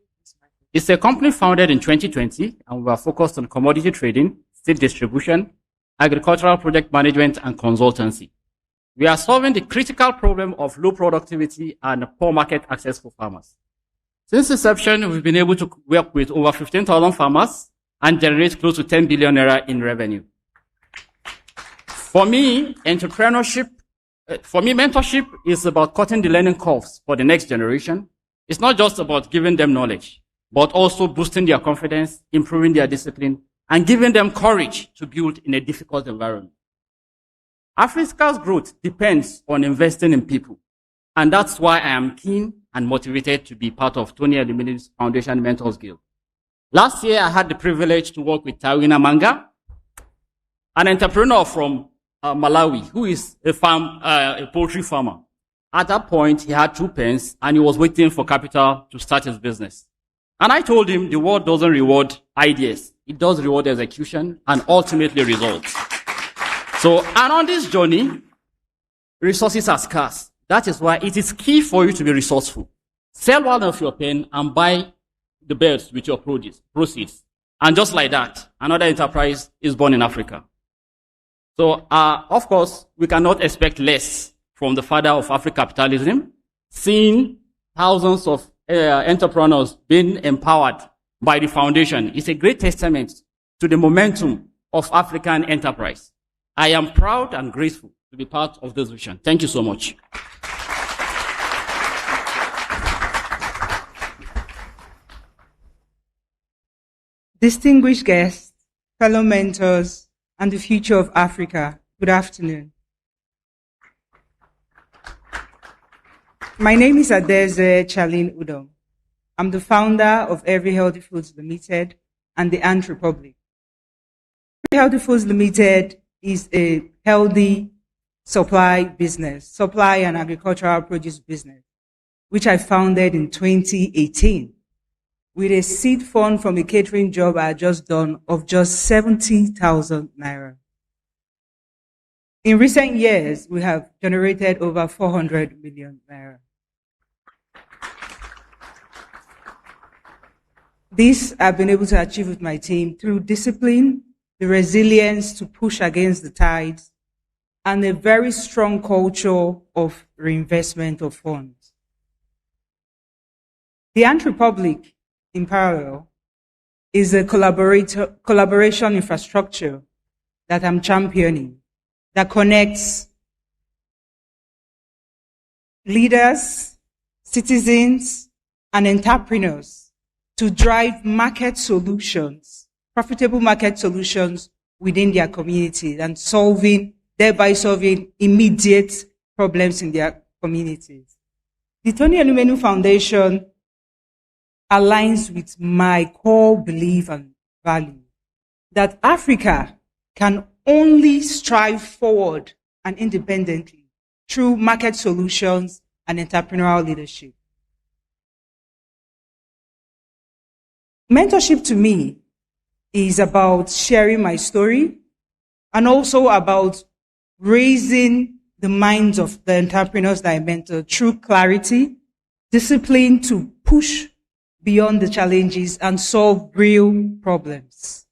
It's a company founded in 2020, and we are focused on commodity trading, seed distribution, agricultural project management, and consultancy. We are solving the critical problem of low productivity and poor market access for farmers. Since inception, we've been able to work with over 15,000 farmers and generate close to 10 billion naira in revenue. For me, mentorship is about cutting the learning curves for the next generation. It's not just about giving them knowledge, but also boosting their confidence, improving their discipline, and giving them courage to build in a difficult environment. Africa's growth depends on investing in people, and that's why I am keen and motivated to be part of Tony Elumelu's Foundation Mentors Guild. Last year, I had the privilege to work with Tawina Manga, an entrepreneur from Malawi, who is a poultry farmer. At that point, he had 2 pens and he was waiting for capital to start his business. And I told him the world doesn't reward ideas. It does reward execution and ultimately results. And on this journey, resources are scarce. That is why it is key for you to be resourceful. Sell one of your pen and buy the birds with your proceeds. And just like that, another enterprise is born in Africa. Of course, we cannot expect less from the father of Afro-capitalism. Seeing thousands of entrepreneurs being empowered by the foundation is a great testament to the momentum of African enterprise. I am proud and grateful to be part of this vision. Thank you so much. Distinguished guests, fellow mentors, and the future of Africa, good afternoon. My name is Adeze Charlene Udom. I'm the founder of Every Healthy Foods Limited and the Ant Republic. Every Healthy Foods Limited is a healthy supply and agricultural produce business, which I founded in 2018 with a seed fund from a catering job I had just done of just 70,000 naira. In recent years, we have generated over 400 million naira. This I've been able to achieve with my team through discipline, the resilience to push against the tides, and a very strong culture of reinvestment of funds. The Ant Republic, in parallel, is a collaboration infrastructure that I'm championing that connects leaders, citizens, and entrepreneurs to drive market solutions, profitable market solutions within their community and thereby solving immediate problems in their communities. The Tony Elumelu Foundation aligns with my core belief and value that Africa can only strive forward and independently through market solutions and entrepreneurial leadership. Mentorship to me is about sharing my story and also about raising the minds of the entrepreneurs that I mentor through clarity, discipline to push beyond the challenges and solve real problems.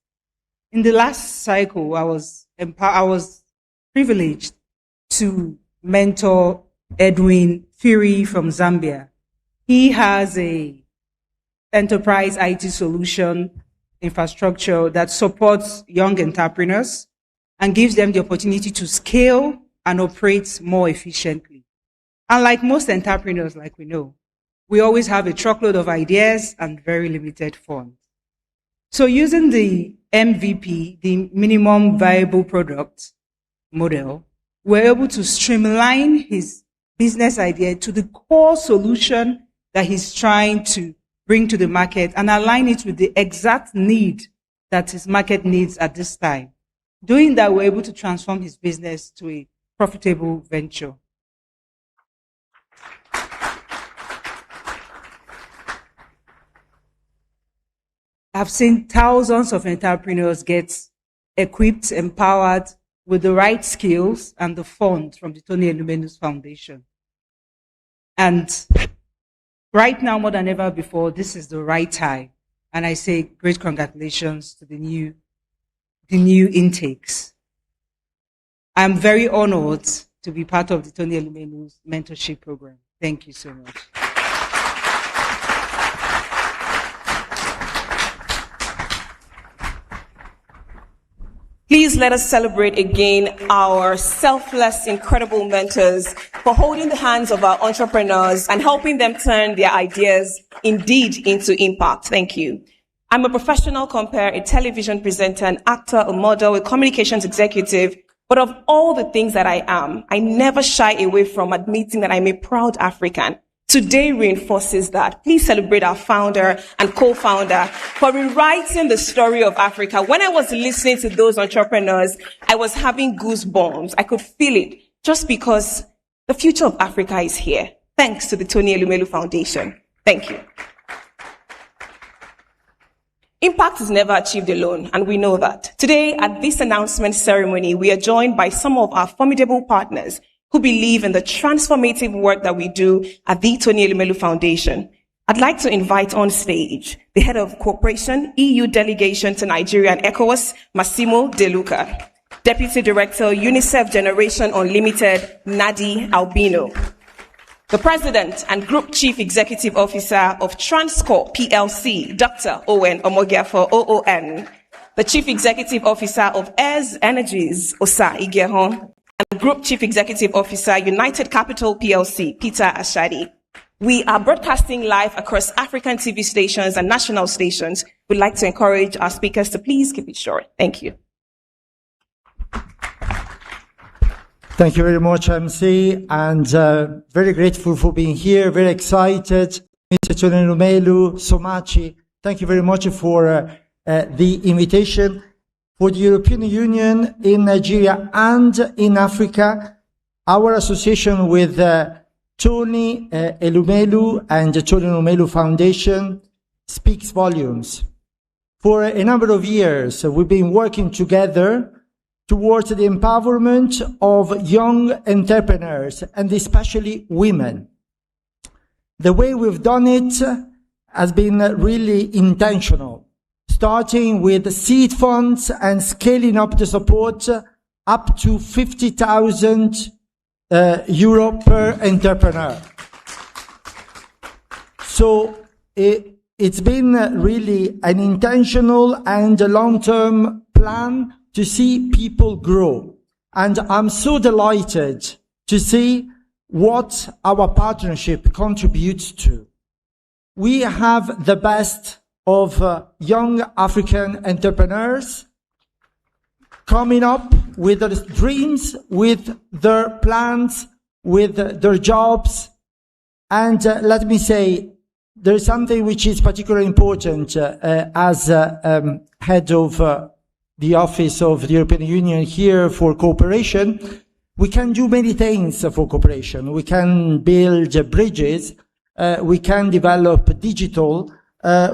In the last cycle, I was privileged to mentor Edwin Fury from Zambia. He has a enterprise IT solution infrastructure that supports young entrepreneurs and gives them the opportunity to scale and operate more efficiently. Unlike most entrepreneurs, like we know, we always have a truckload of ideas and very limited funds. So using the MVP, the minimum viable product model, we're able to streamline his business idea to the core solution that he's trying to bring to the market and align it with the exact need that his market needs at this time. Doing that, we're able to transform his business to a profitable venture. I've seen thousands of entrepreneurs get equipped, empowered with the right skills and the funds from the Tony Elumelu Foundation. And right now, more than ever before, this is the right time. And I say great congratulations to the new intakes. I'm very honored to be part of the Tony Elumelu's mentorship program. Thank you so much. Please let us celebrate again our selfless, incredible mentors for holding the hands of our entrepreneurs and helping them turn their ideas indeed into impact. Thank you. I'm a professional compere, a television presenter, an actor, a model, a communications executive, but of all the things that I am, I never shy away from admitting that I'm a proud African. Today reinforces that. Please celebrate our founder and co-founder for rewriting the story of Africa. When I was listening to those entrepreneurs, I was having goosebumps. I could feel it just because the future of Africa is here. Thanks to the Tony Elumelu Foundation. Thank you. Impact is never achieved alone, and we know that. Today, at this announcement ceremony, we are joined by some of our formidable partners who believe in the transformative work that we do at the Tony Elumelu Foundation. I'd like to invite on stage the head of cooperation, EU delegation to Nigeria and ECOWAS, Massimo De Luca, Deputy Director, UNICEF Generation Unlimited, Nadi Albino, the President and Group Chief Executive Officer of Transcorp PLC, Dr. Owen Omogiafo OON, the Chief Executive Officer of Heirs Energies, Osa Igehon, and Group Chief Executive Officer, United Capital PLC, Peter Ashadi. We are broadcasting live across African TV stations and national stations. We'd like to encourage our speakers to please keep it short. Thank you. Thank you very much, MC, and very grateful for being here, very excited. Mr. Tony Elumelu, Somachi, thank you very much for the invitation. For the European Union in Nigeria and in Africa, our association with Tony Elumelu and the Tony Elumelu Foundation speaks volumes. For a number of years, we've been working together towards the empowerment of young entrepreneurs, and especially women. The way we've done it has been really intentional, starting with seed funds and scaling up the support up to 50,000 euro per entrepreneur. So it's been really an intentional and a long-term plan to see people grow. And I'm so delighted to see what our partnership contributes to. We have the best of young African entrepreneurs coming up with their dreams, with their plans, with their jobs. And let me say, there's something which is particularly important as head of the Office of the European Union here for cooperation. We can do many things for cooperation. We can build bridges, we can develop digital,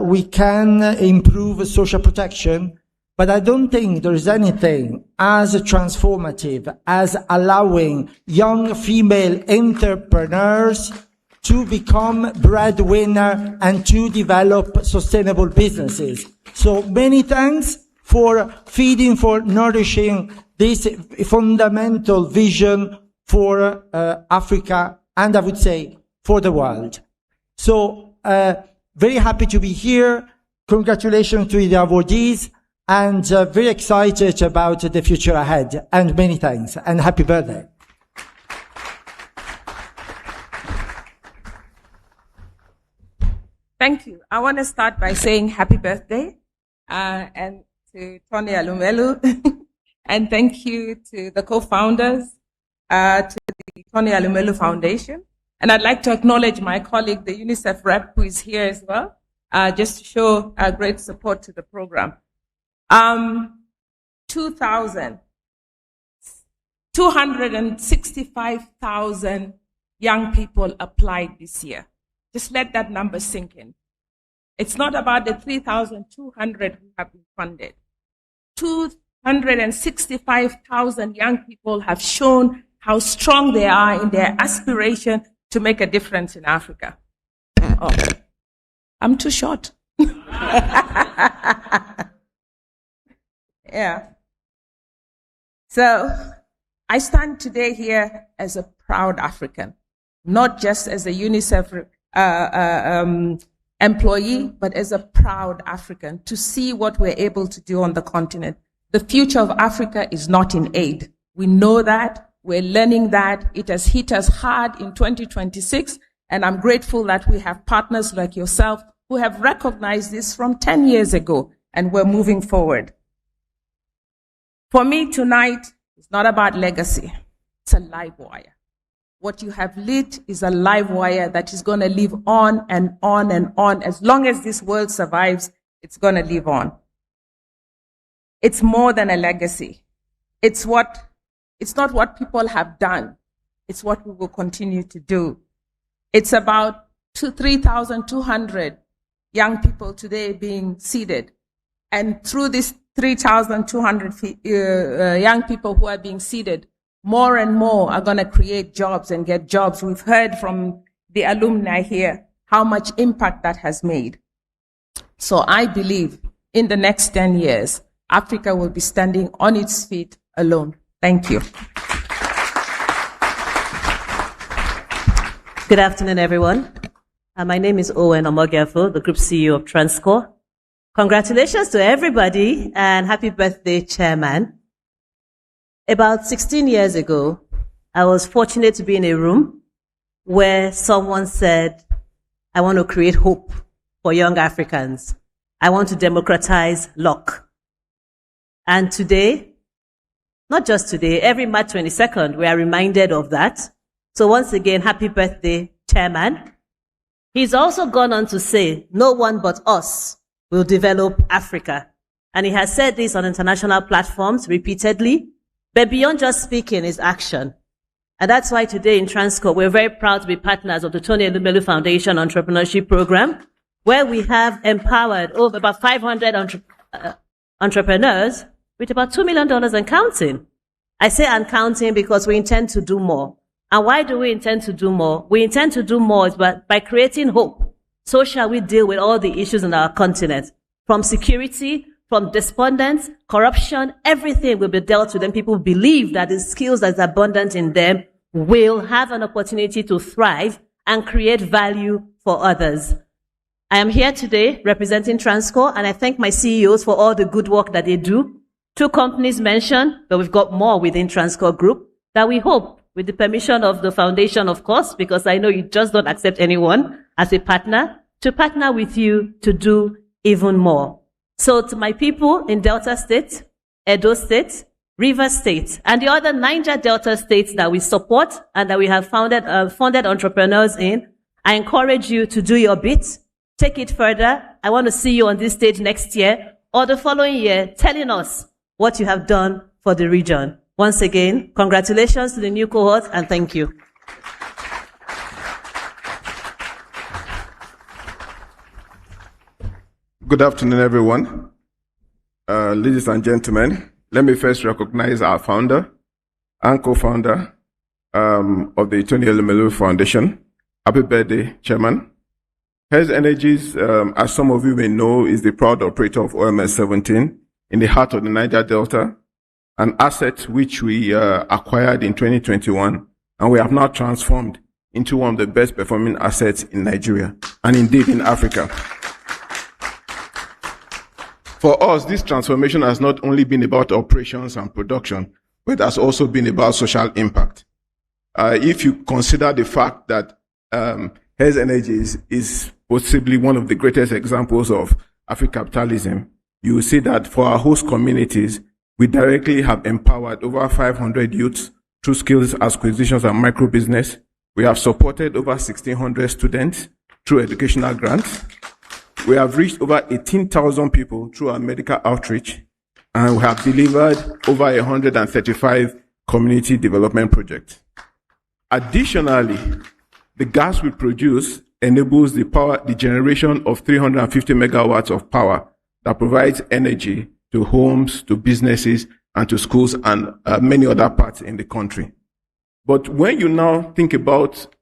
we can improve social protection, but I don't think there is anything as transformative as allowing young female entrepreneurs to become breadwinner and to develop sustainable businesses. So many thanks for feeding, for nourishing this fundamental vision for Africa, and I would say for the world. So very happy to be here. Congratulations to the awardees, and very excited about the future ahead. And many thanks, and happy birthday. Thank you. I want to start by saying happy birthday and to Tony Elumelu, and thank you to the co-founders, to the Tony Elumelu Foundation. And I'd like to acknowledge my colleague, the UNICEF rep, who is here as well, just to show great support to the program. 265,000 young people applied this year. Just let that number sink in. It's not about the 3,200 who have been funded. 265,000 young people have shown how strong they are in their aspiration to make a difference in Africa. Oh, I'm too short. Yeah. So I stand today here as a proud African, not just as a UNICEF employee, but as a proud African, to see what we're able to do on the continent. The future of Africa is not in aid. We know that. We're learning that. It has hit us hard in 2026, and I'm grateful that we have partners like yourself who have recognized this from 10 years ago, and we're moving forward. For me tonight, it's not about legacy. It's a live wire. What you have lit is a live wire that is going to live on and on and on. As long as this world survives, it's going to live on. It's more than a legacy. It's not what people have done. It's what we will continue to do. It's about 3,200 young people today being seeded. And through these 3,200 young people who are being seeded, more and more are going to create jobs and get jobs. We've heard from the alumni here how much impact that has made. So I believe in the next 10 years, Africa will be standing on its feet alone. Thank you. Good afternoon, everyone. My name is Owen Omogiafo, the Group CEO of Transcorp. Congratulations to everybody and happy birthday, Chairman. About 16 years ago, I was fortunate to be in a room where someone said, I want to create hope for young Africans. I want to democratize luck. And today, not just today, every March 22nd, we are reminded of that. So once again, happy birthday, Chairman. He's also gone on to say, no one but us will develop Africa. And he has said this on international platforms repeatedly, but beyond just speaking is action. And that's why today in Transcorp, we're very proud to be partners of the Tony Elumelu Foundation Entrepreneurship Program, where we have empowered over about 500 entrepreneurs with about $2 million and counting. I say and counting because we intend to do more. And why do we intend to do more? We intend to do more by creating hope. So shall we deal with all the issues in our continent, from security, from despondence, corruption, everything will be dealt with, and people believe that the skills that's abundant in them will have an opportunity to thrive and create value for others. I am here today representing Transcorp, and I thank my CEOs for all the good work that they do. 2 companies mentioned, but we've got more within Transcorp Group that we hope, with the permission of the foundation, of course, because I know you just don't accept anyone as a partner, to partner with you to do even more. So to my people in Delta State, Edo State, Rivers State, and the other Niger Delta states that we support and that we have funded entrepreneurs in, I encourage you to do your bit, take it further. I want to see you on this stage next year or the following year telling us what you have done for the region. Once again, congratulations to the new cohort and thank you. Good afternoon, everyone. Ladies and gentlemen, let me first recognize our founder and co-founder of the Tony Elumelu Foundation. Happy birthday, Chairman. Heirs Energies, as some of you may know, is the proud operator of OMS 17 in the heart of the Niger Delta, an asset which we acquired in 2021, and we have now transformed into one of the best performing assets in Nigeria, and indeed in Africa. For us, this transformation has not only been about operations and production, but it has also been about social impact. If you consider the fact that Heirs Energies is possibly one of the greatest examples of Afrocapitalism, you will see that for our host communities, we directly have empowered over 500 youths through skills acquisitions and micro business. We have supported over 1,600 students through educational grants. We have reached over 18,000 people through our medical outreach, and we have delivered over 135 community development projects. Additionally, the gas we produce enables the generation of 350 megawatts of power that provides energy to homes, to businesses, and to schools and many other parts in the country. But when you now think about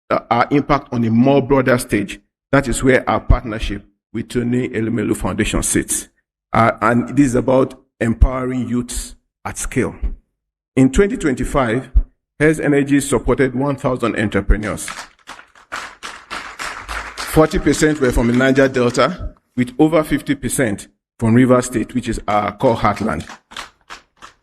our impact on a more broader stage, that is where our partnership with Tony Elumelu Foundation sits. And this is about empowering youths at scale. In 2025, Heirs Energies supported 1,000 entrepreneurs. 40% were from the Niger Delta, with over 50% from Rivers State, which is our core heartland.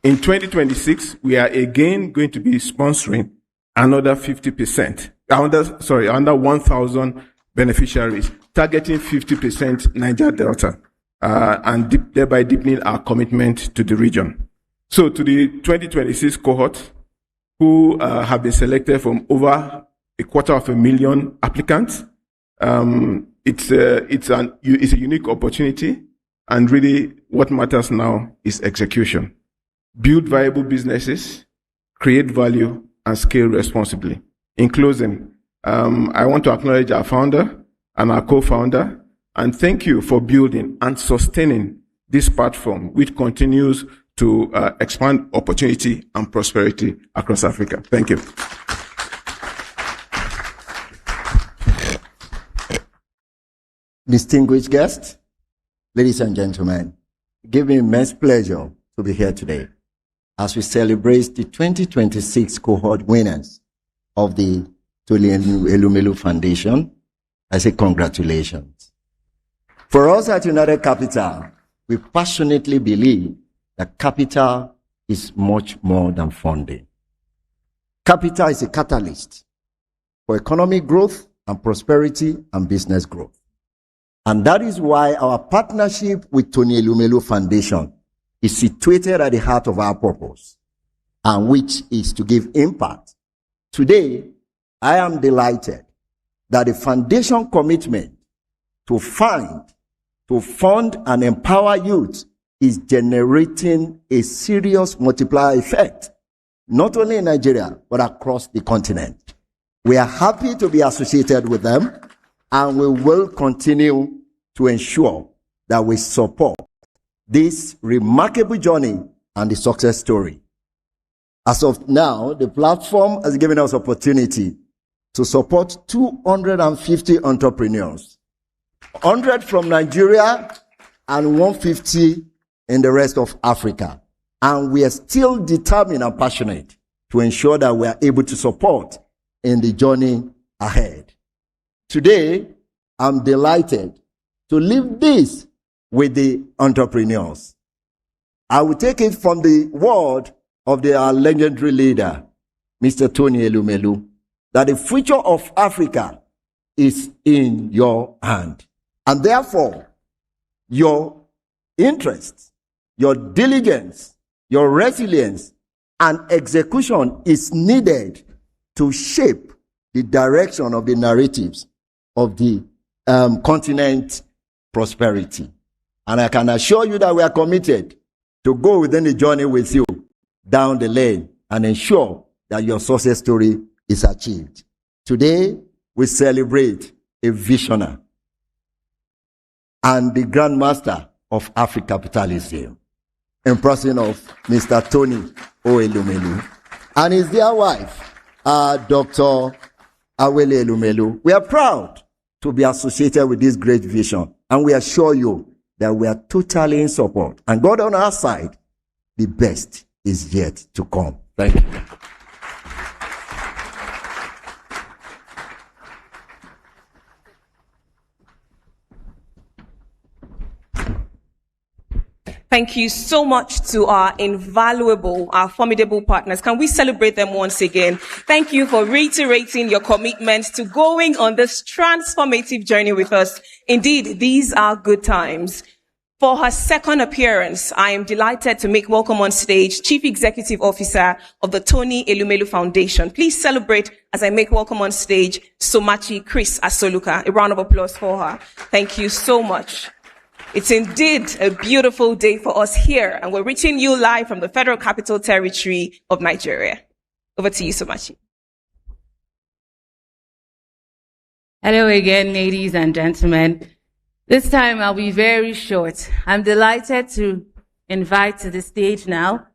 In 2026, we are again going to be sponsoring another 50%, under 1,000 beneficiaries, targeting 50% Niger Delta, and thereby deepening our commitment to the region. So to the 2026 cohort, who have been selected from over 250,000 applicants, it's a unique opportunity, and really what matters now is execution. Build viable businesses, create value, and scale responsibly. In closing, I want to acknowledge our founder and our co-founder, and thank you for building and sustaining this platform, which continues to expand opportunity and prosperity across Africa. Thank you. Distinguished guests, ladies and gentlemen, give me immense pleasure to be here today as we celebrate the 2026 cohort winners of the Tony Elumelu Foundation. I say congratulations. For us at United Capital, we passionately believe that capital is much more than funding. Capital is a catalyst for economic growth and prosperity and business growth. And that is why our partnership with Tony Elumelu Foundation is situated at the heart of our purpose, and which is to give impact. Today, I am delighted that the foundation commitment to fund, and empower youth is generating a serious multiplier effect, not only in Nigeria, but across the continent. We are happy to be associated with them, and we will continue to ensure that we support this remarkable journey and the success story. As of now, the platform has given us opportunity to support 250 entrepreneurs, 100 from Nigeria and 150 in the rest of Africa. And we are still determined and passionate to ensure that we are able to support in the journey ahead. Today, I'm delighted to leave this with the entrepreneurs. I will take it from the word of our legendary leader, Mr. Tony Elumelu, that the future of Africa is in your hand. And therefore, your interest, your diligence, your resilience, and execution is needed to shape the direction of the narratives of the continent prosperity. And I can assure you that we are committed to go within the journey with you down the lane and ensure that your success story is achieved. Today, we celebrate a visionary and the grandmaster of African capitalism, in person of Mr. Tony Elumelu and his dear wife, Dr. Awele Elumelu. We are proud to be associated with this great vision, and we assure you that we are totally in support. And God on our side, the best is yet to come. Thank you. Thank you so much to our invaluable, our formidable partners. Can we celebrate them once again? Thank you for reiterating your commitment to going on this transformative journey with us. Indeed, these are good times. For her second appearance, I am delighted to make welcome on stage Chief Executive Officer of the Tony Elumelu Foundation. Please celebrate as I make welcome on stage Somachi Chris Asoluka. A round of applause for her. Thank you so much. It's indeed a beautiful day for us here, and we're reaching you live from the Federal Capital Territory of Nigeria. Over to you, Somachi. Hello again, ladies and gentlemen. This time I'll be very short. I'm delighted to invite to the stage now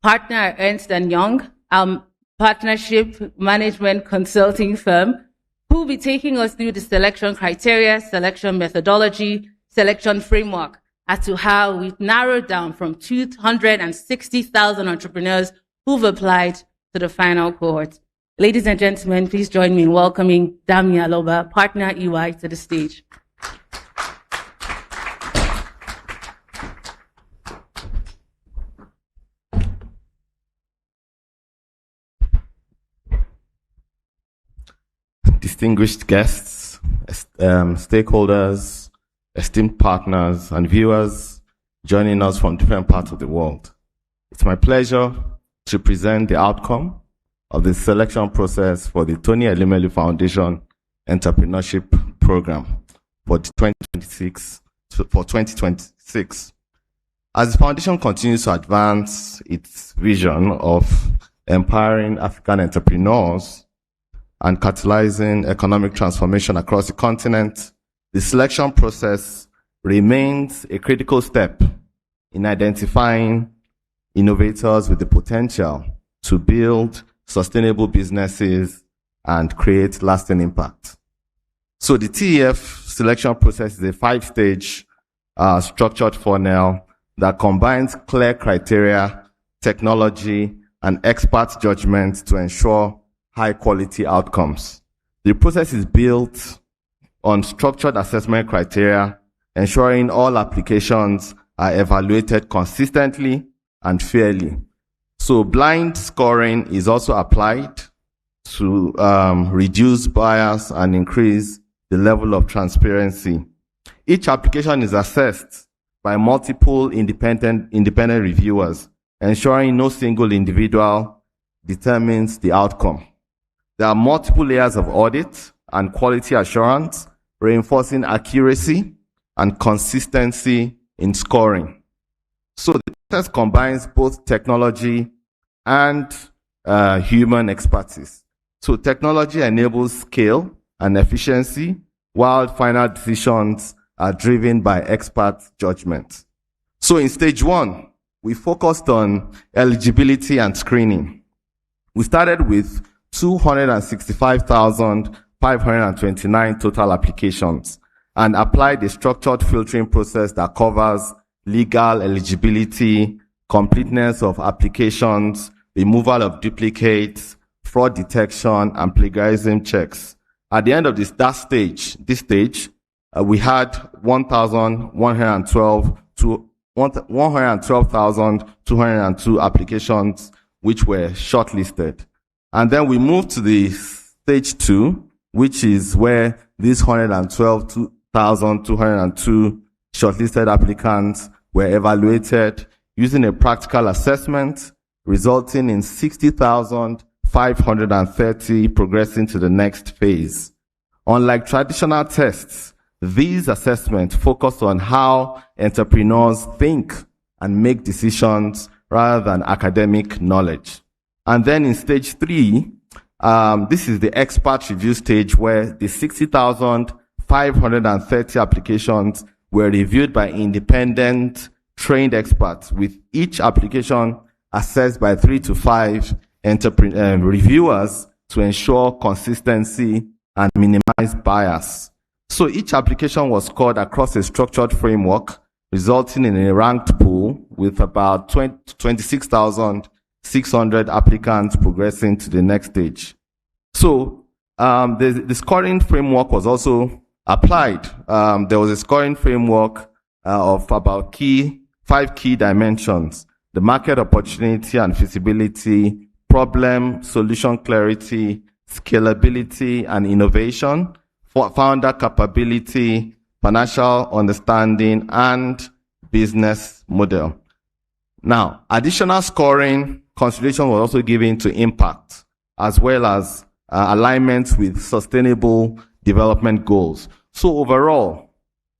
partner Ernst & Young, our partnership management consulting firm, who will be taking us through the selection criteria, selection methodology, selection framework as to how we've narrowed down from 260,000 entrepreneurs who've applied to the final cohort. Ladies and gentlemen, please join me in welcoming Dami Aloba, partner EY, to the stage. Distinguished guests, stakeholders, esteemed partners, and viewers joining us from different parts of the world. It's my pleasure to present the outcome of the selection process for the Tony Elumelu Foundation Entrepreneurship Program for 2026. As the foundation continues to advance its vision of empowering African entrepreneurs and catalyzing economic transformation across the continent, the selection process remains a critical step in identifying innovators with the potential to build sustainable businesses and create lasting impact. So the TEF selection process is a 5-stage structured funnel that combines clear criteria, technology, and expert judgment to ensure high-quality outcomes. The process is built on structured assessment criteria, ensuring all applications are evaluated consistently and fairly. So blind scoring is also applied to reduce bias and increase the level of transparency. Each application is assessed by multiple independent reviewers, ensuring no single individual determines the outcome. There are multiple layers of audit and quality assurance, reinforcing accuracy and consistency in scoring. So the process combines both technology and human expertise. So technology enables scale and efficiency, while final decisions are driven by expert judgment. So in stage 1, we focused on eligibility and screening. We started with 265,529 total applications and applied a structured filtering process that covers legal eligibility, completeness of applications, removal of duplicates, fraud detection, and plagiarism checks. At the end of this stage, we had 112,202 applications which were shortlisted. And then we moved to the stage 2, which is where these 112,202 shortlisted applicants were evaluated using a practical assessment, resulting in 60,530 progressing to the next phase. Unlike traditional tests, these assessments focus on how entrepreneurs think and make decisions rather than academic knowledge. And then in stage 3, this is the expert review stage, where the 60,530 applications were reviewed by independent trained experts, with each application assessed by 3 to 5 reviewers to ensure consistency and minimize bias. So each application was scored across a structured framework, resulting in a ranked pool with about 26,600 applicants progressing to the next stage. So the scoring framework was also applied. There was a scoring framework of about 5 key dimensions: the market opportunity and feasibility, problem, solution clarity, scalability and innovation, founder capability, financial understanding, and business model. Now, additional scoring consideration was also given to impact, as well as alignment with sustainable development goals. So overall,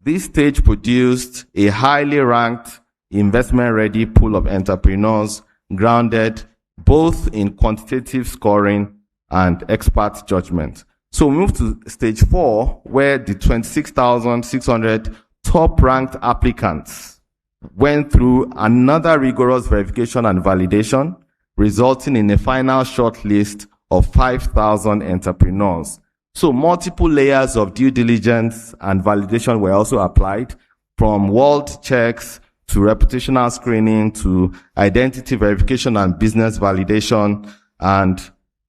this stage produced a highly ranked, investment-ready pool of entrepreneurs grounded both in quantitative scoring and expert judgment. So we move to stage 4, where the 26,600 top-ranked applicants went through another rigorous verification and validation, resulting in a final shortlist of 5,000 entrepreneurs. So multiple layers of due diligence and validation were also applied, from world checks to reputational screening to identity verification and business validation. And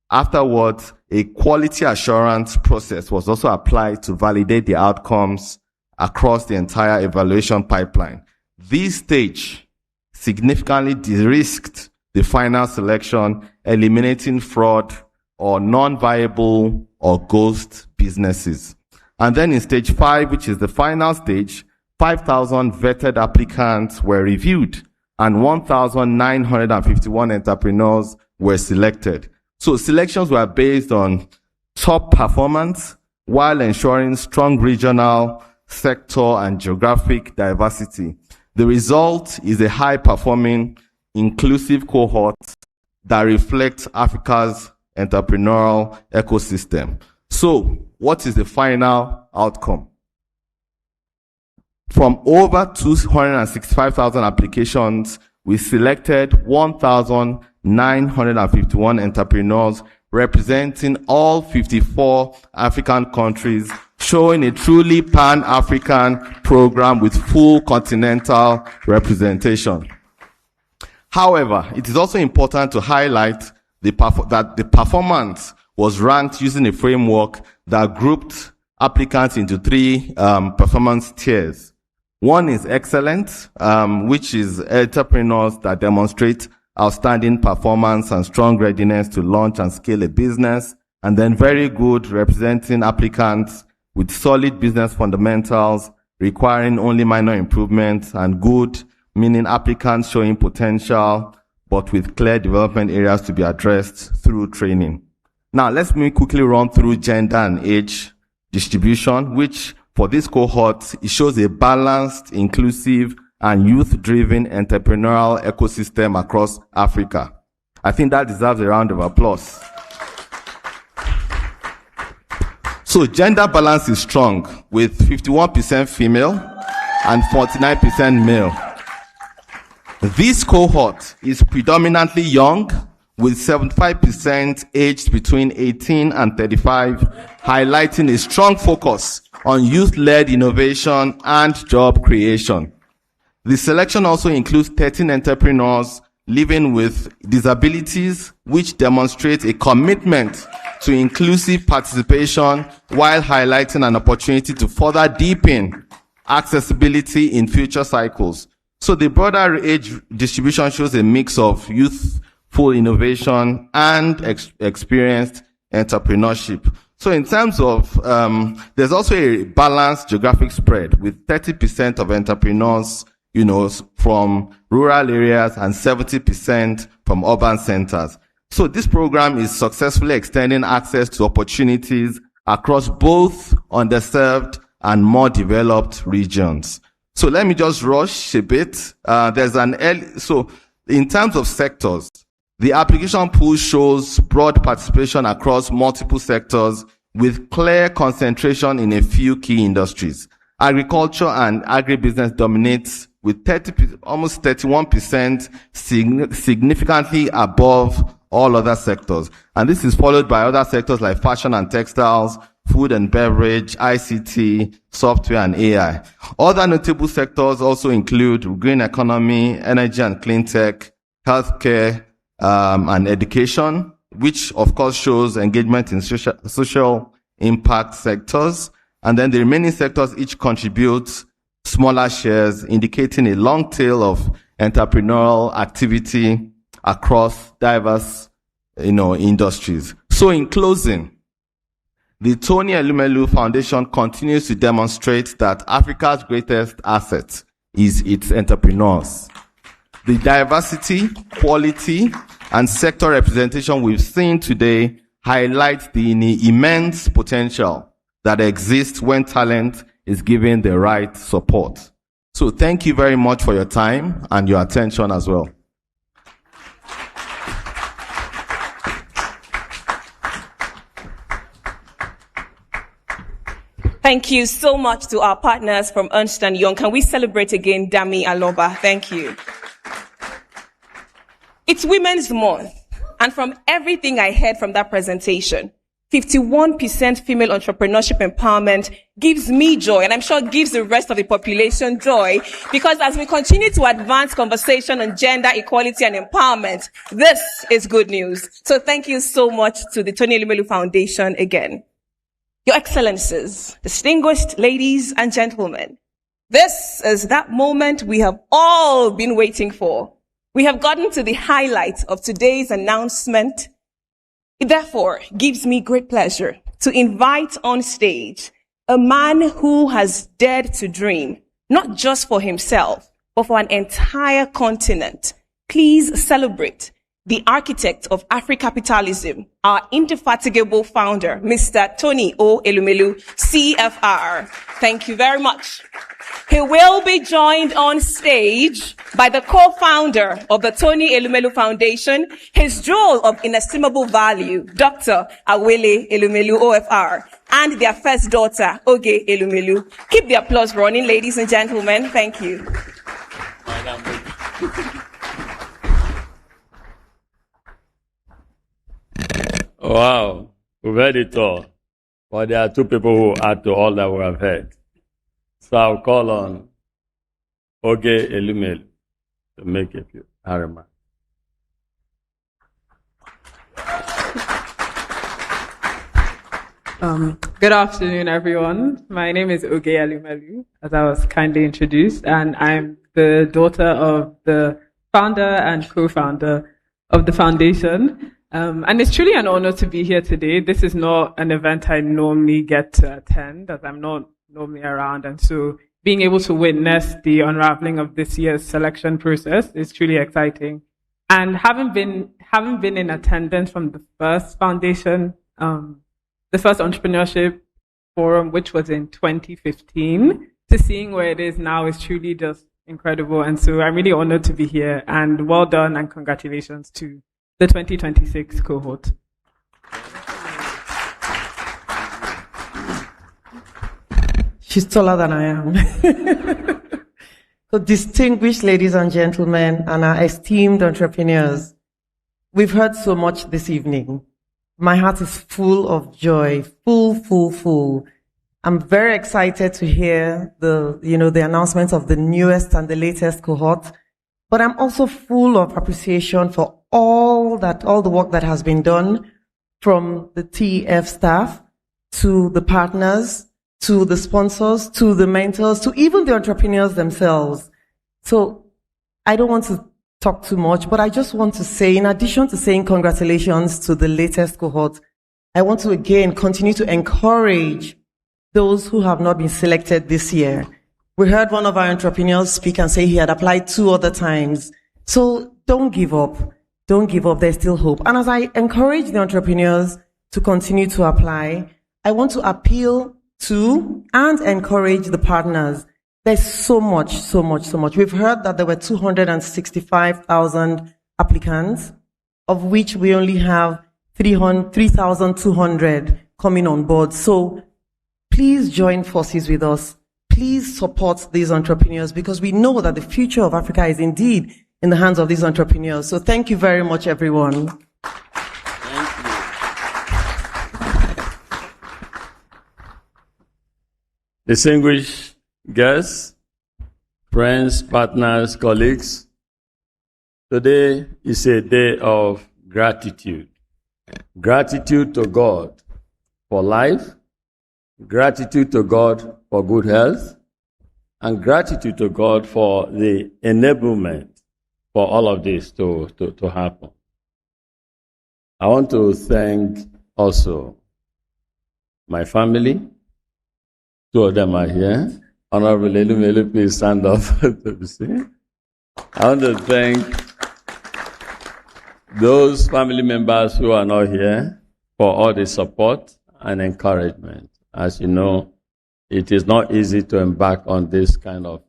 afterwards, a quality assurance process was also applied to validate the outcomes across the entire evaluation pipeline. This stage significantly de-risked the final selection, eliminating fraud or non-viable or ghost businesses. And then in stage 5, which is the final stage, 5,000 vetted applicants were reviewed and 1,951 entrepreneurs were selected. So selections were based on top performance while ensuring strong regional, sector, and geographic diversity. The result is a high-performing, inclusive cohort that reflects Africa's entrepreneurial ecosystem. So, what is the final outcome? From over 265,000 applications, we selected 1,951 entrepreneurs representing all 54 African countries, showing a truly pan-African program with full continental representation. However, it is also important to highlight that the performance was ranked using a framework that grouped applicants into 3 performance tiers. One is excellent, which is entrepreneurs that demonstrate outstanding performance and strong readiness to launch and scale a business. And then very good, representing applicants with solid business fundamentals, requiring only minor improvements, and good, meaning applicants showing potential, but with clear development areas to be addressed through training. Now, let's quickly run through gender and age distribution, which for this cohort, it shows a balanced, inclusive, and youth-driven entrepreneurial ecosystem across Africa. I think that deserves a round of applause. So gender balance is strong, with 51% female and 49% male. This cohort is predominantly young, with 75% aged between 18 and 35, highlighting a strong focus on youth-led innovation and job creation. The selection also includes 13 entrepreneurs living with disabilities, which demonstrate a commitment to inclusive participation while highlighting an opportunity to further deepen accessibility in future cycles. So the broader age distribution shows a mix of youthful innovation and experienced entrepreneurship. So in terms of, there's also a balanced geographic spread, with 30% of entrepreneurs, from rural areas and 70% from urban centers. So this program is successfully extending access to opportunities across both underserved and more developed regions. So let me just rush a bit. So in terms of sectors, the application pool shows broad participation across multiple sectors with clear concentration in a few key industries. Agriculture and agribusiness dominates with almost 31%, significantly above all other sectors. And this is followed by other sectors like fashion and textiles, food and beverage, ICT, software, and AI. Other notable sectors also include green economy, energy and clean tech, healthcare, and education, which of course shows engagement in social impact sectors. And then the remaining sectors each contribute smaller shares, indicating a long tail of entrepreneurial activity across diverse, industries. So in closing, the Tony Elumelu Foundation continues to demonstrate that Africa's greatest asset is its entrepreneurs. The diversity, quality, and sector representation we've seen today highlights the immense potential that exists when talent is given the right support. So thank you very much for your time and your attention as well. Thank you so much to our partners from Ernst & Young. Can we celebrate again Dami Aloba? Thank you. It's Women's Month, and from everything I heard from that presentation, 51% female entrepreneurship empowerment gives me joy, and I'm sure gives the rest of the population joy, because as we continue to advance conversation on gender equality and empowerment, this is good news. So thank you so much to the Tony Elumelu Foundation again. Your Excellencies, distinguished ladies and gentlemen, this is that moment we have all been waiting for. We have gotten to the highlight of today's announcement. It therefore gives me great pleasure to invite on stage a man who has dared to dream, not just for himself, but for an entire continent. Please celebrate the architect of Africapitalism, our indefatigable founder, Mr. Tony O. Elumelu, CFR. Thank you very much. He will be joined on stage by the co-founder of the Tony Elumelu Foundation, his jewel of inestimable value, Dr. Awele Elumelu, OFR, and their first daughter, Oge Elumelu. Keep the applause running, ladies and gentlemen. Thank you. Wow, we've heard it all. But there are two people who add to all that we have heard. So I'll call on Oge Elumelu to make a few remarks. Good afternoon, everyone. My name is Oge Elumelu, as I was kindly introduced, and I'm the daughter of the founder and co-founder of the foundation. And it's truly an honor to be here today. This is not an event I normally get to attend, as I'm not normally around, and so being able to witness the unraveling of this year's selection process is truly exciting. And having been in attendance from the first foundation, the first entrepreneurship forum, which was in 2015, to seeing where it is now is truly just incredible. And so I'm really honored to be here, and well done and congratulations to the 2026 cohort. She's taller than I am. So distinguished ladies and gentlemen and our esteemed entrepreneurs, we've heard so much this evening. My heart is full of joy, full. I'm very excited to hear the announcement of the newest and the latest cohort, but I'm also full of appreciation for all the work that has been done, from the TEF staff to the partners, to the sponsors, to the mentors, to even the entrepreneurs themselves. So I don't want to talk too much, but I just want to say, in addition to saying congratulations to the latest cohort, I want to again continue to encourage those who have not been selected this year. We heard one of our entrepreneurs speak and say he had applied 2 other times. So don't give up. Don't give up. There's still hope. And as I encourage the entrepreneurs to continue to apply, I want to appeal to and encourage the partners. There's so much. We've heard that there were 265,000 applicants, of which we only have 3,200 coming on board. So please join forces with us. Please support these entrepreneurs, because we know that the future of Africa is indeed in the hands of these entrepreneurs. So thank you very much, everyone. Thank you. Distinguished guests, friends, partners, colleagues, today is a day of gratitude. Gratitude to God for life, gratitude to God for good health, and gratitude to God for the enablement for all of this to happen. I want to thank also my family. 2 of them are here. Honorable Elumelu, please stand up to be seen. I want to thank those family members who are not here for all the support and encouragement. As you know, it is not easy to embark on this kind of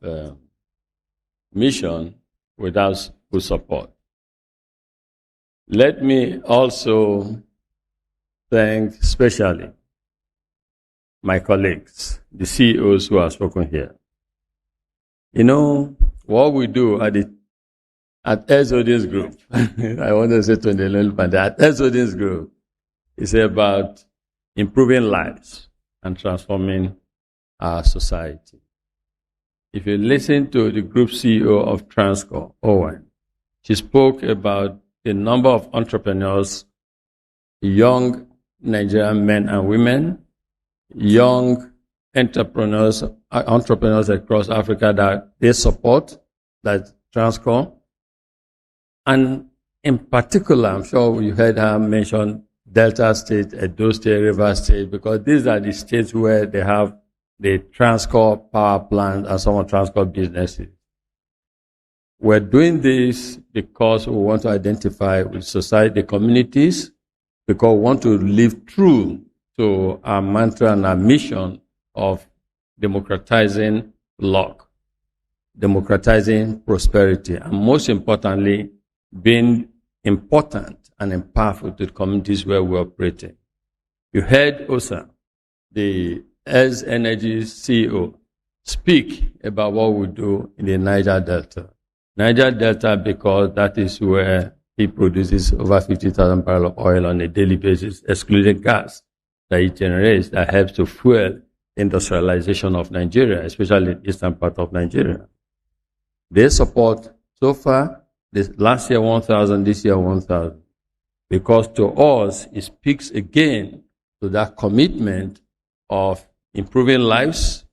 mission without good support. Let me also thank especially my colleagues, the CEOs who have spoken here. You know, what we do at Heirs Holdings Group, I want to say to the little band, at Heirs Holdings Group, is about improving lives and transforming our society. If you listen to the group CEO of Transcorp, Owen, she spoke about the number of entrepreneurs, young Nigerian men and women, young entrepreneurs across Africa that they support, that Transcorp. And in particular, I'm sure you heard her mention Delta State, Edo State, Rivers State, because these are the states where they have the Transcorp Power plant and some of Transcorp businesses. We're doing this because we want to identify with society, the communities, because we want to live true to our mantra and our mission of democratizing luck, democratizing prosperity, and most importantly, being important and impactful to the communities where we operate in. You heard Osa, the Heirs Energies CEO, speak about what we do in the Niger Delta. Niger Delta, because that is where he produces over 50,000 barrels of oil on a daily basis, excluding gas that he generates that helps to fuel industrialization of Nigeria, especially the eastern part of Nigeria. They support, so far, last year 1,000, this year 1,000. Because to us, it speaks again to that commitment of improving lives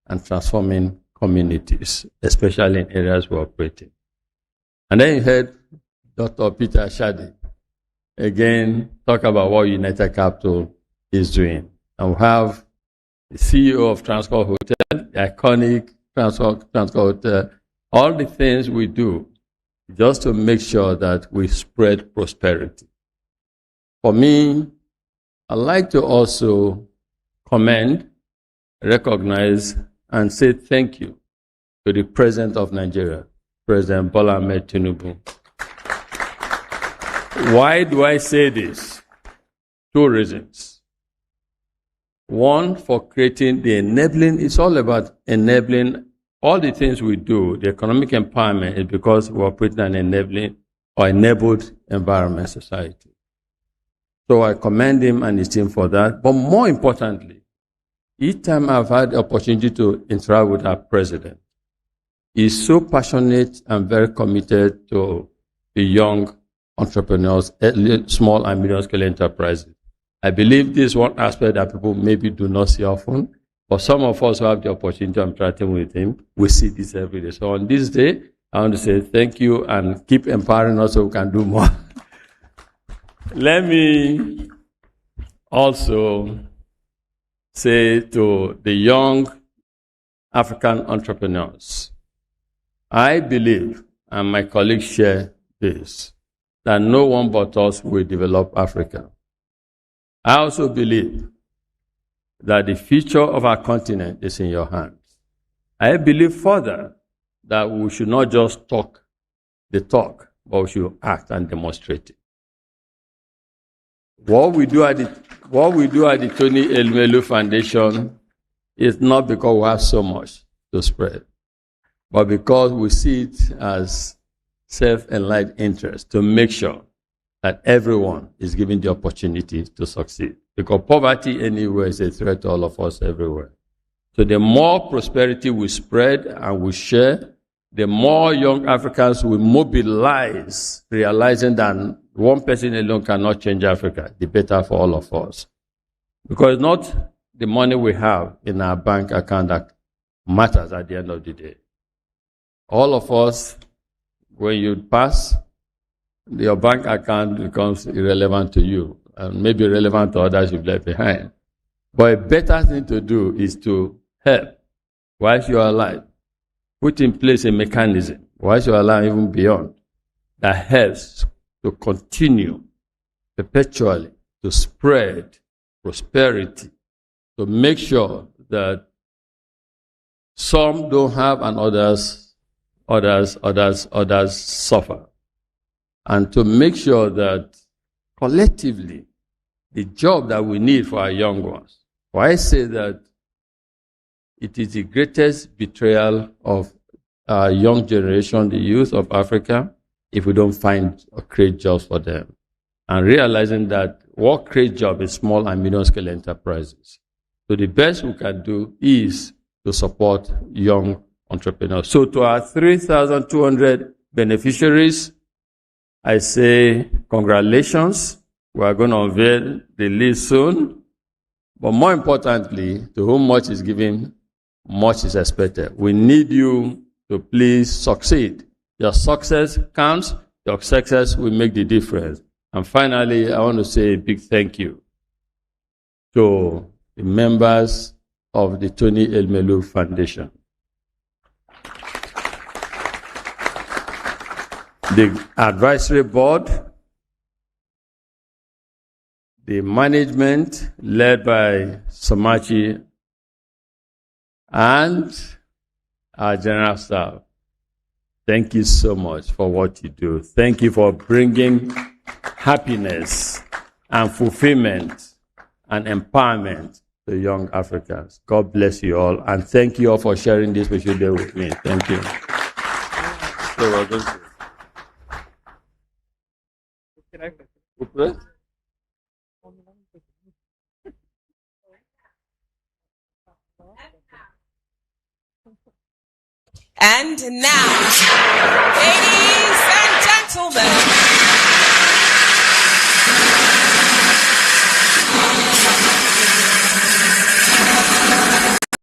and transforming communities, especially in areas we operate in. And then you heard Dr. Peter Shadi again talk about what United Capital is doing. And we have the CEO of Transcorp Hotel, the iconic Transcorp Hotel, all the things we do just to make sure that we spread prosperity. For me, I'd like to also commend, recognize, and say thank you to the President of Nigeria, President Bola Ahmed Tinubu. Why do I say this? Two reasons. One, for creating the enabling, it's all about enabling all the things we do. The economic empowerment is because we operate in an enabling or enabled environment society. So I commend him and his team for that. But more importantly, each time I've had the opportunity to interact with our president, he's so passionate and very committed to the young entrepreneurs, small and medium-scale enterprises. I believe this is one aspect that people maybe do not see often. For some of us who have the opportunity of interacting with him, we see this every day. So on this day, I want to say thank you and keep empowering us so we can do more. Let me also say to the young African entrepreneurs, I believe, and my colleagues share this, that no one but us will develop Africa. I also believe that the future of our continent is in your hands. I believe further that we should not just talk the talk, but we should act and demonstrate it. What we do at the Tony Elumelu Foundation is not because we have so much to spread, but because we see it as self-enlightened interest to make sure that everyone is given the opportunity to succeed. Because poverty anywhere is a threat to all of us everywhere. So the more prosperity we spread and we share, the more young Africans will mobilize, realizing that one person alone cannot change Africa, the better for all of us. Because it's not the money we have in our bank account that matters at the end of the day. All of us, when you pass, your bank account becomes irrelevant to you and maybe relevant to others you've left behind. But a better thing to do is to help whilst you are alive. Put in place a mechanism whilst you are alive, even beyond, that helps to continue perpetually to spread prosperity, to make sure that some don't have and others suffer. And to make sure that collectively, the job that we need for our young ones, Why I say that it is the greatest betrayal of our young generation, the youth of Africa, if we don't find or create jobs for them. And realizing that what creates jobs is small and medium-scale enterprises. So the best we can do is to support young entrepreneurs. So to our 3,200 beneficiaries, I say congratulations. We are going to unveil the list soon. But more importantly, to whom much is given, much is expected. We need you to please succeed. Your success counts. Your success will make the difference. And finally, I want to say a big thank you to the members of the Tony Elumelu Foundation. The advisory board, the management led by Somachi, and our general staff. Thank you so much for what you do. Thank you for bringing happiness and fulfillment and empowerment to young Africans. God bless you all, and thank you all for sharing this special day with me. Thank you. And now, ladies and gentlemen,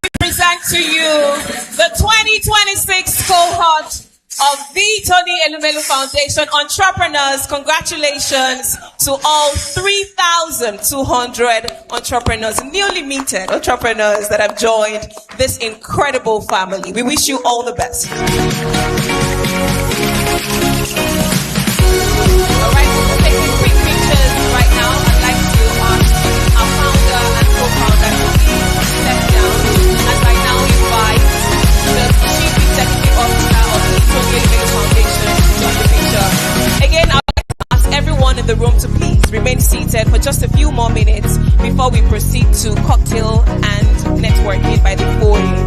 we present to you the 2026 cohort of the Tony Elumelu Foundation entrepreneurs. Congratulations to all 3,200 entrepreneurs, newly minted entrepreneurs that have joined this incredible family. We wish you all the best. All right, we're taking quick pictures right now. I'd like to ask our founder and co-founder to please step down as I now invite the Chief Executive Officer of the Tony Elumelu Foundation to join the picture. Again, I'd like to ask everyone in the room to please remain seated for just a few more minutes before we proceed to cocktail and networking by the foyer.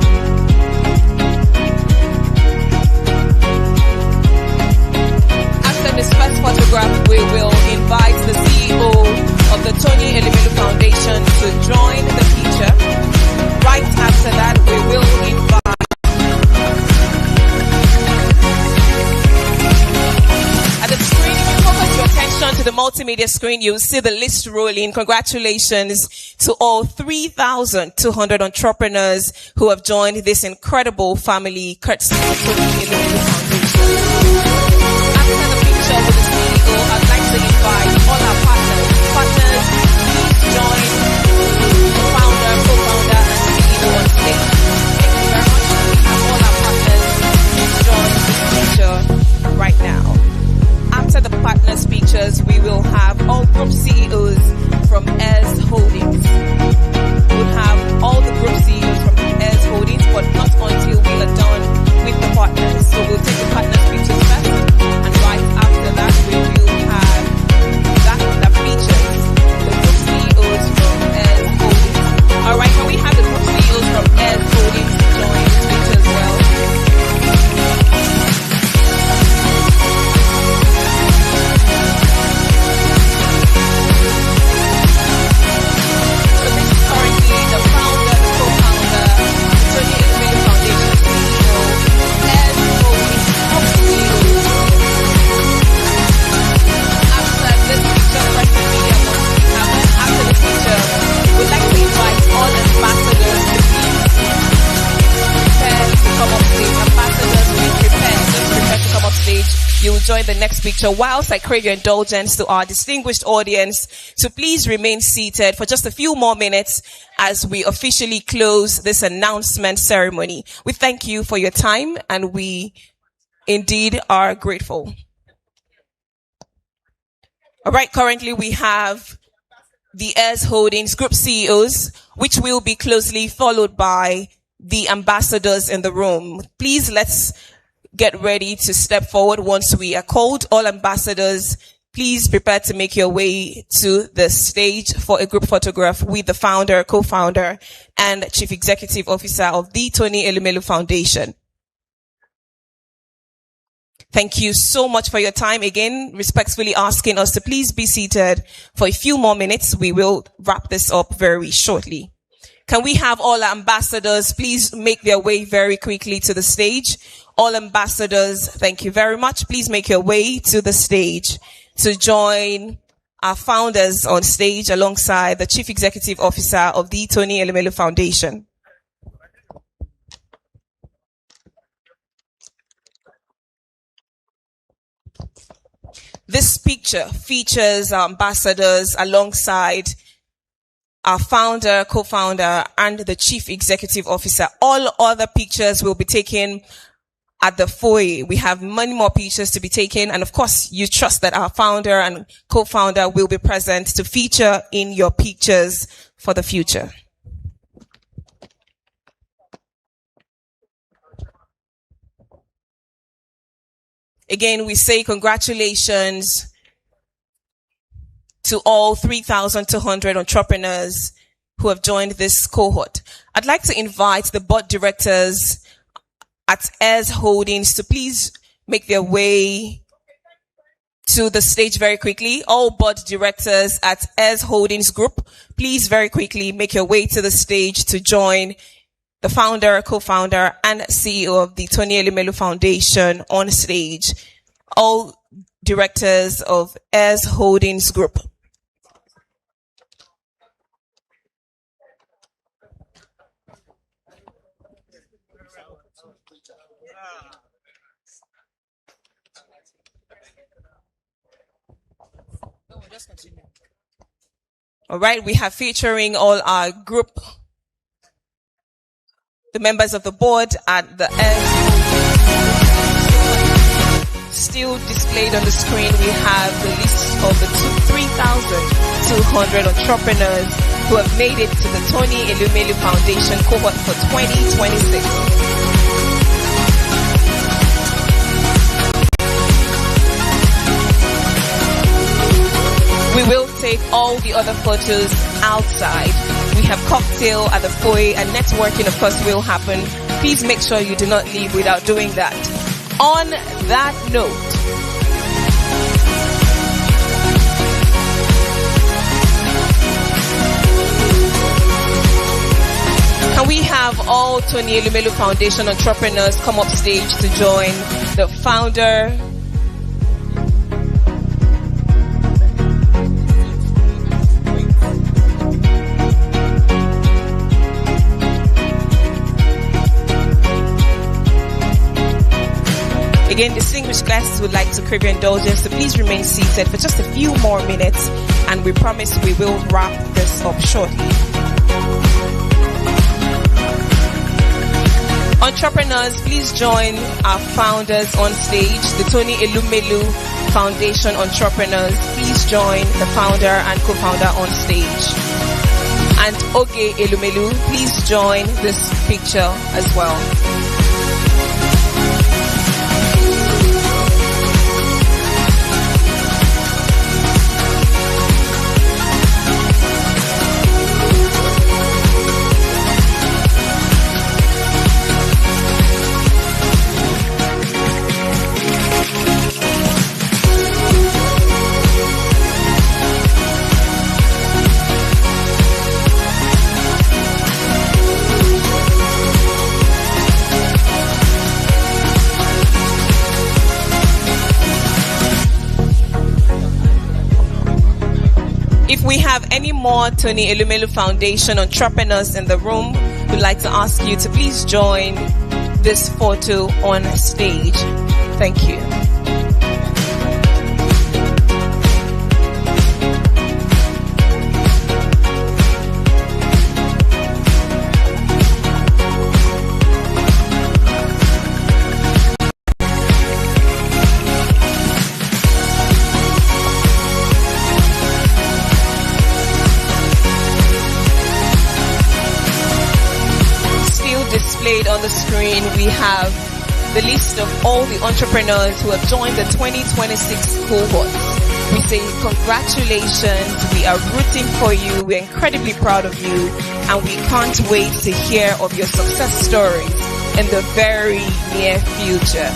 After this first photograph, we will invite the CEO of the Tony Elumelu Foundation to join the picture. Right after that, we will invite at the screen. If you focus your attention to the multimedia screen, you'll see the list rolling. Congratulations to all 3,200 entrepreneurs who have joined this incredible family, courtesy of the Tony Elumelu Foundation. After the picture with the CEO, I'd like to invite all our partners. Partners, please join the founder, co-founder, and CEO on stage. Thank you very much. We have all our partners. Please join this picture right now. After the partners' pictures, we will have all group CEOs from Heirs Holdings. We'll have all the group CEOs from Heirs Holdings, but not until we are done with the partners. So we'll take the partners' pictures first, and right after that, we will have that features the group CEOs from Heirs Holdings. All right, can we have the group CEOs from Heirs Holdings join this picture as well? You will join the next picture whilst I crave your indulgence to our distinguished audience to please remain seated for just a few more minutes as we officially close this announcement ceremony. We thank you for your time and we indeed are grateful. All right, currently we have the Heirs Holdings Group CEOs, which will be closely followed by the ambassadors in the room. Please let's get ready to step forward once we are called. All ambassadors, please please prepare to make your way to the stage for a group photograph with the founder, co-founder, and chief executive officer of the Tony Elumelu Foundation. Thank you so much for your time. Again, respectfully asking us to please be seated for a few more minutes. We will wrap this up very shortly. Can we have all ambassadors please make their way very quickly to the stage? All ambassadors, thank you very much. Please make your way to the stage to join our founders on stage alongside the Chief Executive Officer of the Tony Elumelu Foundation. This picture features our ambassadors alongside our founder, co-founder, and the Chief Executive Officer. All other pictures will be taken at the foyer. We have many more pictures to be taken, and of course, you trust that our founder and co-founder will be present to feature in your pictures for the future. Again, we say congratulations to all 3,200 entrepreneurs who have joined this cohort. I'd like to invite the board directors at Heirs Holdings to please make their way to the stage very quickly. All board directors at Heirs Holdings Group, please very quickly make your way to the stage to join the founder, co-founder, and CEO of the Tony Elumelu Foundation on stage. All directors of Heirs Holdings Group. All right, we have featuring all our group, the members of the board at the end. Still displayed on the screen, we have the list of the 3,200 entrepreneurs who have made it to the Tony Elumelu Foundation cohort for 2026. We will take all the other photos outside. We have cocktail at the foyer and networking, of course, will happen. Please make sure you do not leave without doing that. On that note, can we have all Tony Elumelu Foundation entrepreneurs come up stage to join the founder, again, distinguished guests would like to crave your indulgence, so please remain seated for just a few more minutes, and we promise we will wrap this up shortly. Entrepreneurs, please join our founders on stage. The Tony Elumelu Foundation entrepreneurs, please join the founder and co-founder on stage. And Oge Elumelu, please join this picture as well. If we have any more Tony Elumelu Foundation entrepreneurs in the room, we'd like to ask you to please join this photo on stage. Thank you. On the screen, we have the list of all the entrepreneurs who have joined the 2026 cohort. We say congratulations. We are rooting for you. We're incredibly proud of you. And we can't wait to hear of your success stories in the very near future.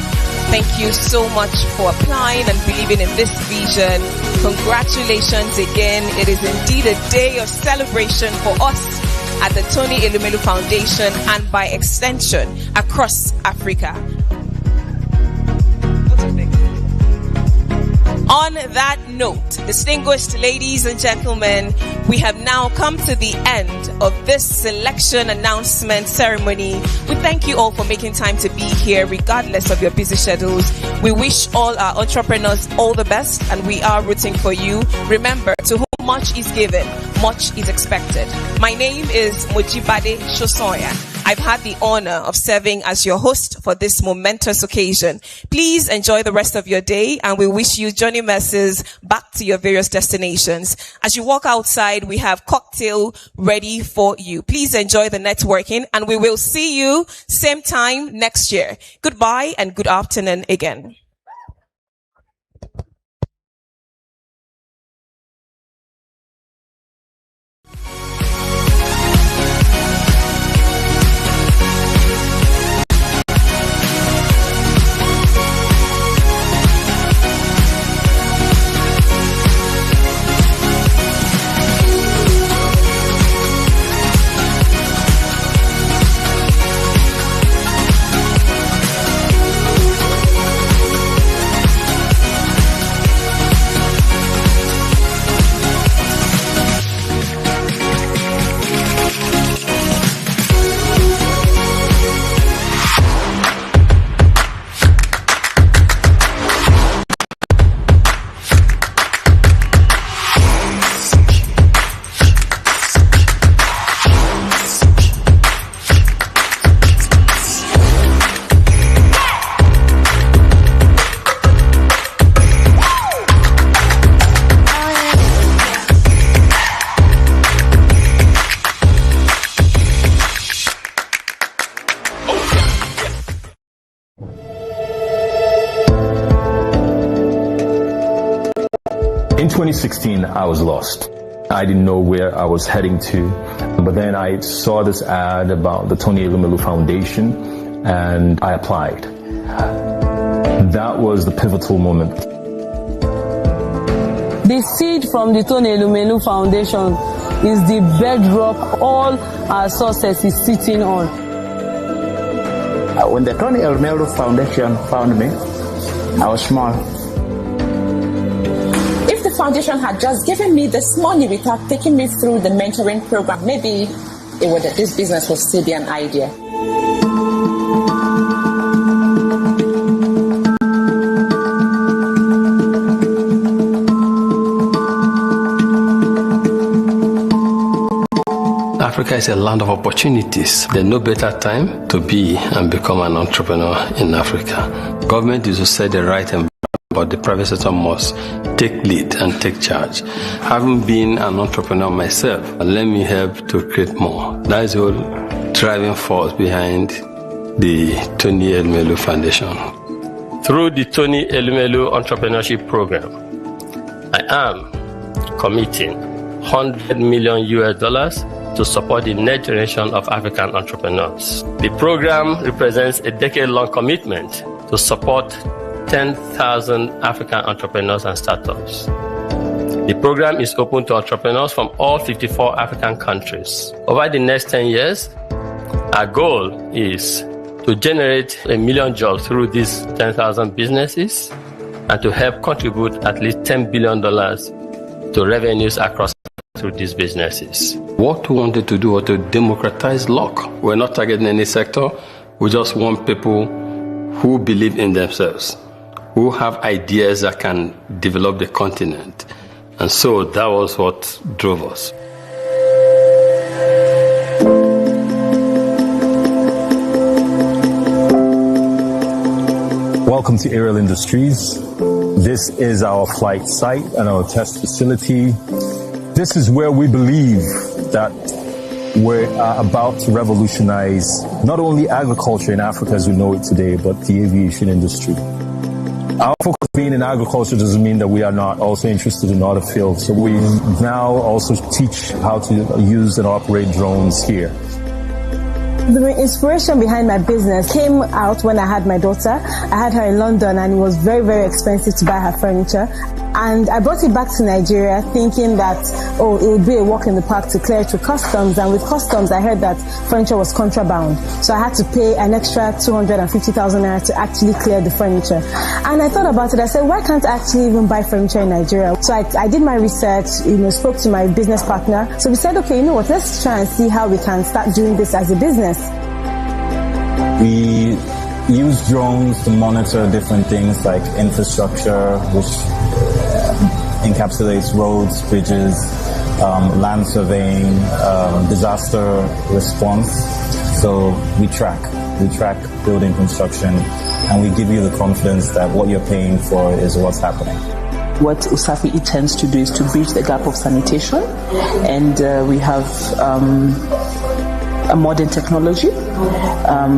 Thank you so much for applying and believing in this vision. Congratulations again. It is indeed a day of celebration for us at the Tony Elumelu Foundation and by extension across Africa. On that note, distinguished ladies and gentlemen, we have now come to the end of this selection announcement ceremony. We thank you all for making time to be here regardless of your busy schedules. We wish all our entrepreneurs all the best and we are rooting for you. Remember, to whom much is given, much is expected. My name is Mojibade Shosoya. I've had the honor of serving as your host for this momentous occasion. Please enjoy the rest of your day and we wish you journey messes back to your various destinations. As you walk outside, we have cocktail ready for you. Please enjoy the networking and we will see you same time next year. Goodbye and good afternoon again. In 2016, I was lost. I didn't know where I was heading to, but then I saw this ad about the Tony Elumelu Foundation and I applied. That was the pivotal moment. The seed from the Tony Elumelu Foundation is the bedrock all our success is sitting on. When the Tony Elumelu Foundation found me, I was small. If the foundation had just given me this money without taking me through the mentoring program, maybe this business would still be an idea. Africa is a land of opportunities. There's no better time to be and become an entrepreneur in Africa. Government is to set the right environment, but the private sector must take lead and take charge. Having been an entrepreneur myself, let me help to create more. That is the whole driving force behind the Tony Elumelu Foundation. Through the Tony Elumelu Entrepreneurship Program, I am committing $100 million to support the next generation of African entrepreneurs. The program represents a decade-long commitment to support 10,000 African entrepreneurs and startups. The program is open to entrepreneurs from all 54 African countries. Over the next 10 years, our goal is to generate 1 million jobs through these 10,000 businesses and to help contribute at least $10 billion to revenues across through these businesses. What we wanted to do was to democratize luck. We're not targeting any sector. We just want people who believe in themselves, who have ideas that can develop the continent. And so that was what drove us. Welcome to Aerial Industries. This is our flight site and our test facility. This is where we believe that we're about to revolutionize not only agriculture in Africa as we know it today, but the aviation industry. Our focus being in agriculture doesn't mean that we are not also interested in other fields. So we now also teach how to use and operate drones here. The inspiration behind my business came out when I had my daughter. I had her in London and it was very, very expensive to buy her furniture. And I brought it back to Nigeria thinking that, it would be a walk in the park to clear it through customs. And with customs, I heard that furniture was contraband. So I had to pay an extra 250,000 naira to actually clear the furniture. And I thought about it. I said, why can't I actually even buy furniture in Nigeria? So I did my research, spoke to my business partner. So we said, okay, you know what, let's try and see how we can start doing this as a business. We use drones to monitor different things like infrastructure, which encapsulates roads, bridges, land surveying, disaster response. So we track building construction, and we give you the confidence that what you're paying for is what's happening. What USAFI intends to do is to bridge the gap of sanitation, and we have a modern technology,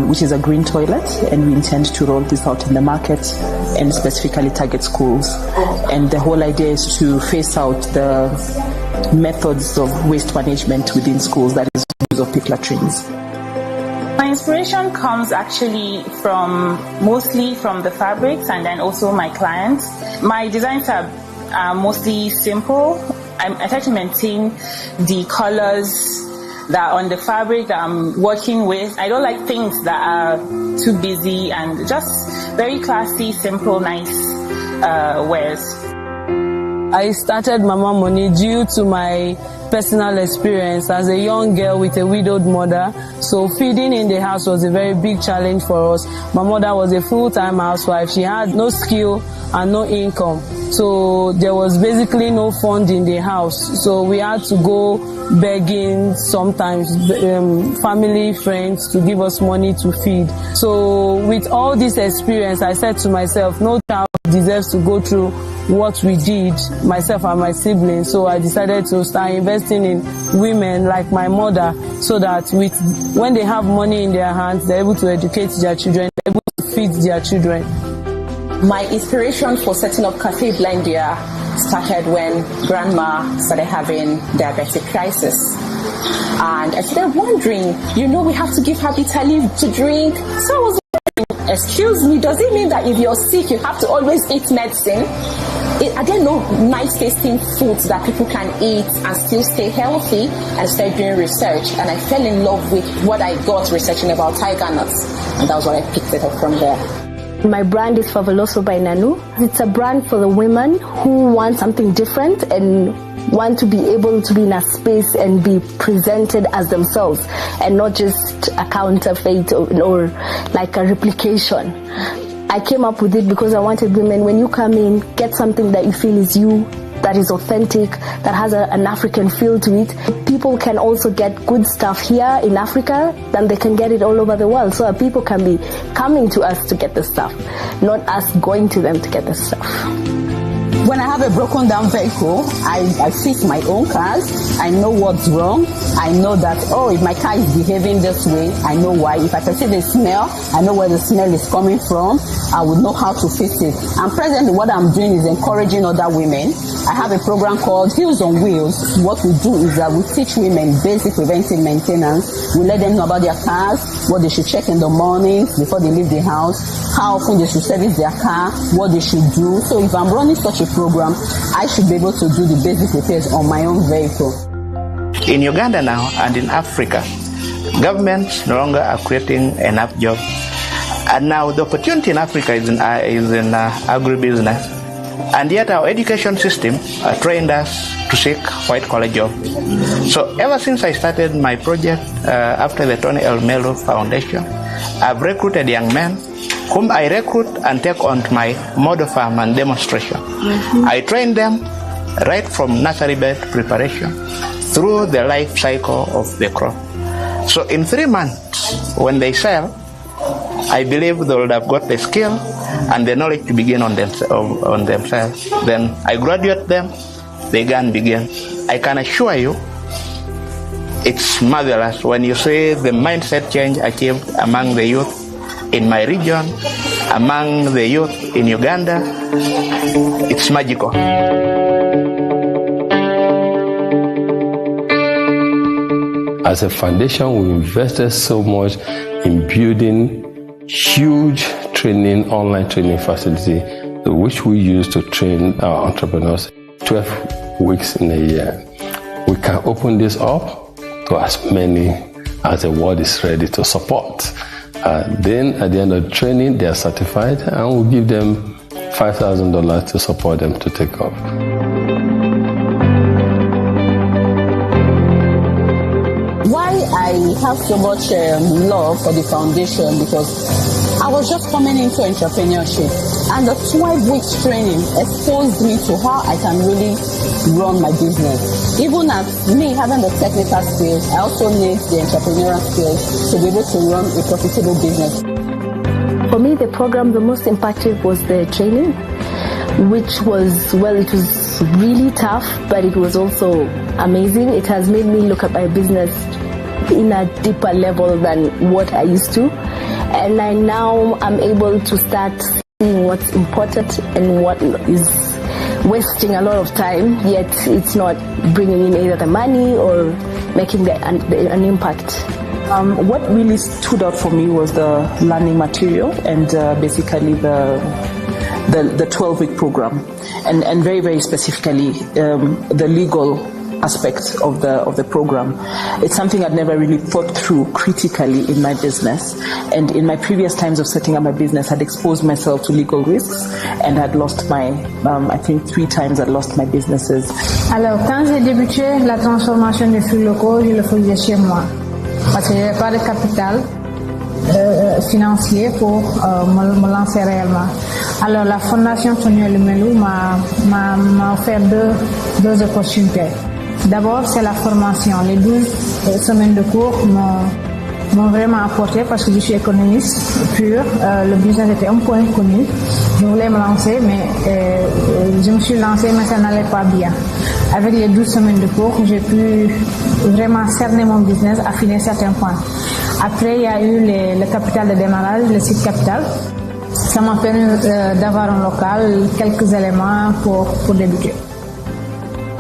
which is a green toilet, and we intend to roll this out in the market and specifically target schools. And the whole idea is to phase out the methods of waste management within schools, that is use of pick latrines. My inspiration comes actually mostly from the fabrics and then also my clients. My designs are mostly simple. I try to maintain the colors that are on the fabric that I'm working with. I don't like things that are too busy, and just very classy, simple, nice wares. I started Mama Money due to my personal experience as a young girl with a widowed mother. So feeding in the house was a very big challenge for us. My mother was a full-time housewife. She had no skill and no income. So there was basically no fund in the house. So we had to go begging sometimes, family, friends to give us money to feed. So with all this experience, I said to myself, no child deserves to go through what we did, myself and my siblings. So I decided to start investing in women like my mother, so that when they have money in their hands, they're able to educate their children, they're able to feed their children. My inspiration for setting up Cafe Blendia started when Grandma started having diabetic crisis. And I started wondering, we have to give her bitter leaf to drink. So I was wondering, excuse me, does it mean that if you're sick, you have to always eat medicine? Are there no nice tasting foods that people can eat and still stay healthy? And I started doing research, and I fell in love with what I got researching about tiger nuts. And that was what I picked it up from there. My brand is Favoloso by Nanu. It's a brand for the women who want something different and want to be able to be in a space and be presented as themselves and not just a counterfeit or like a replication. I came up with it because I wanted women, when you come in, get something that you feel is you, that is authentic, that has an African feel to it. People can also get good stuff here in Africa, then they can get it all over the world. So that people can be coming to us to get the stuff, not us going to them to get the stuff. When I have a broken down vehicle, I fix my own cars. I know what's wrong. I know that, if my car is behaving this way, I know why. If I can see the smell, I know where the smell is coming from. I would know how to fix it. And presently what I'm doing is encouraging other women. I have a program called Heels on Wheels. What we do is that we teach women basic preventive maintenance. We let them know about their cars, what they should check in the morning before they leave the house, how often they should service their car, what they should do. So if I'm running such a program, I should be able to do the basic repairs on my own vehicle. In Uganda now and in Africa, governments no longer are creating enough jobs. And now the opportunity in Africa is in agribusiness. And yet our education system trained us to seek white-collar jobs. So ever since I started my project after the Tony Elumelu Foundation, I've recruited young men whom I recruit and take on to my model farm and demonstration. I train them right from nursery bed preparation through the life cycle of the crop. So in 3 months, when they sell, I believe they would have got the skill and the knowledge to begin on themselves. Then I graduate them, they can begin. I can assure you, it's marvelous when you see the mindset change achieved among the youth in my region among the youth in Uganda, it's magical. As a foundation, we invested so much in building huge training, online training facility, which we use to train our entrepreneurs 12 weeks in a year. We can open this up to as many as the world is ready to support. Then at the end of the training, they are certified, and we'll give them $5,000 to support them to take off. Why I have so much love for the foundation, because I was just coming into entrepreneurship, and the 12 weeks training exposed me to how I can really run my business. Even as me having the technical skills, I also need the entrepreneurial skills to be able to run a profitable business. For me, the program, the most impactful was the training, which was, well, it was really tough, but it was also amazing. It has made me look at my business in a deeper level than what I used to. And I'm able to start seeing what's important and what is wasting a lot of time, yet it's not bringing in either the money or making an impact. What really stood out for me was the learning material and basically the 12-week program, and very, very specifically the legal aspect of the program. It's something I'd never really thought through critically in my business, and in my previous times of setting up my business, I'd exposed myself to legal risks and had lost my, I think 3 times I'd lost my businesses. Alors, quand j'ai débuté la transformation des flux locaux, je le faisais chez moi, parce que je n'avais pas de capital financier pour me lancer réellement. Alors, la Fondation Elumelu m'a offert deux opportunités. D'abord, c'est la formation. Les 12 semaines de cours m'ont vraiment apporté parce que je suis économiste pur. Le business était un peu inconnu. Je voulais me lancer, mais je me suis lancée, mais ça n'allait pas bien. Avec les 12 semaines de cours, j'ai pu vraiment cerner mon business, affiner certains points. Après, il y a eu le capital de démarrage, le site capital. Ça m'a permis d'avoir un local, quelques éléments pour débuter.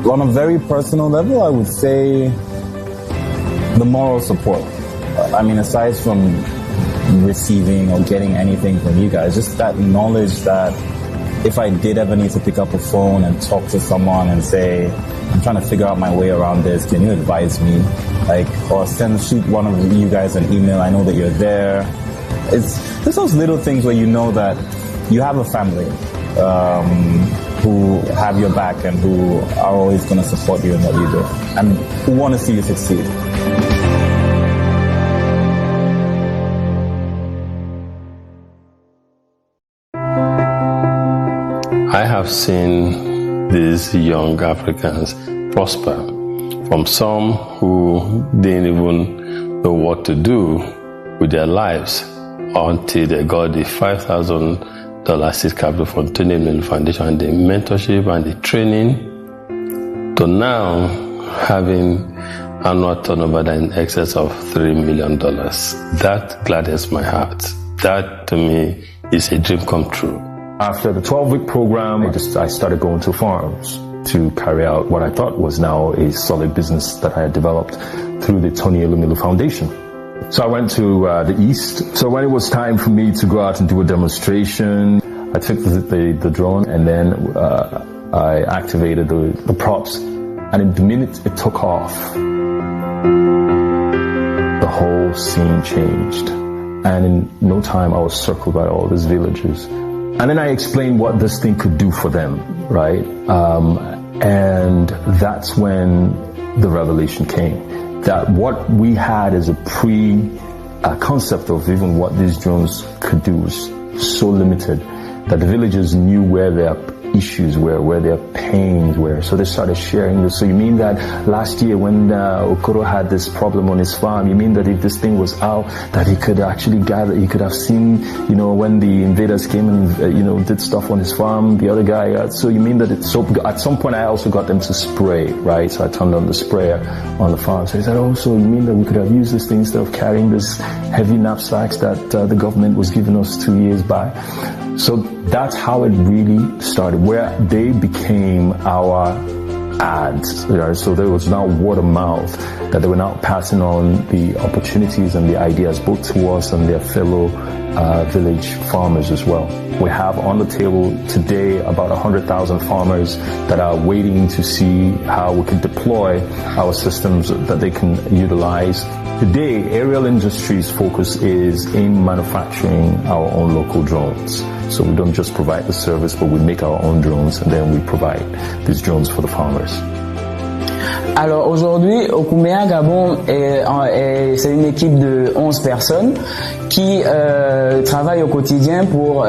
On a very personal level, I would say the moral support. I mean, aside from receiving or getting anything from you guys, just that knowledge that if I did ever need to pick up a phone and talk to someone and say, I'm trying to figure out my way around this, can you advise me? Like, or shoot one of you guys an email, I know that you're there. It's those little things where you know that you have a family who have your back and who are always going to support you in what you do and who want to see you succeed. I have seen these young Africans prosper, from some who didn't even know what to do with their lives until they got the $5,000 seed capital from Elumelu Foundation, and the mentorship and the training, to now having annual turnover in excess of $3 million. That gladdens my heart. That to me is a dream come true. After the 12-week program, I started going to farms to carry out what I thought was now a solid business that I had developed through the Elumelu Foundation. So I went to the East. So when it was time for me to go out and do a demonstration, I took the drone and then I activated the props. And in the minute it took off, the whole scene changed. And in no time I was circled by all these villagers. And then I explained what this thing could do for them, right? And that's when the revelation came. That what we had as a concept of even what these drones could do was so limited that the villagers knew where their issues were, where their pains were. So they started sharing this. So you mean that last year when Okoro had this problem on his farm, you mean that if this thing was out, that he could actually gather, he could have seen, when the invaders came and, did stuff on his farm, the other guy, so you mean that so at some point I also got them to spray, right? So I turned on the sprayer on the farm. So he said, so you mean that we could have used this thing instead of carrying this heavy knapsacks that the government was giving us 2 years by? So that's how it really started, where they became our ads. So there was now word of mouth that they were now passing on the opportunities and the ideas both to us and their fellow village farmers as well. We have on the table today about 100,000 farmers that are waiting to see how we can deploy our systems that they can utilize. Today, Aerial Industries' focus is in manufacturing our own local drones. So we don't just provide the service, but we make our own drones and then we provide these drones for the farmers. Alors aujourd'hui, Okumea Gabon, c'est une équipe de 11 personnes qui travaillent au quotidien pour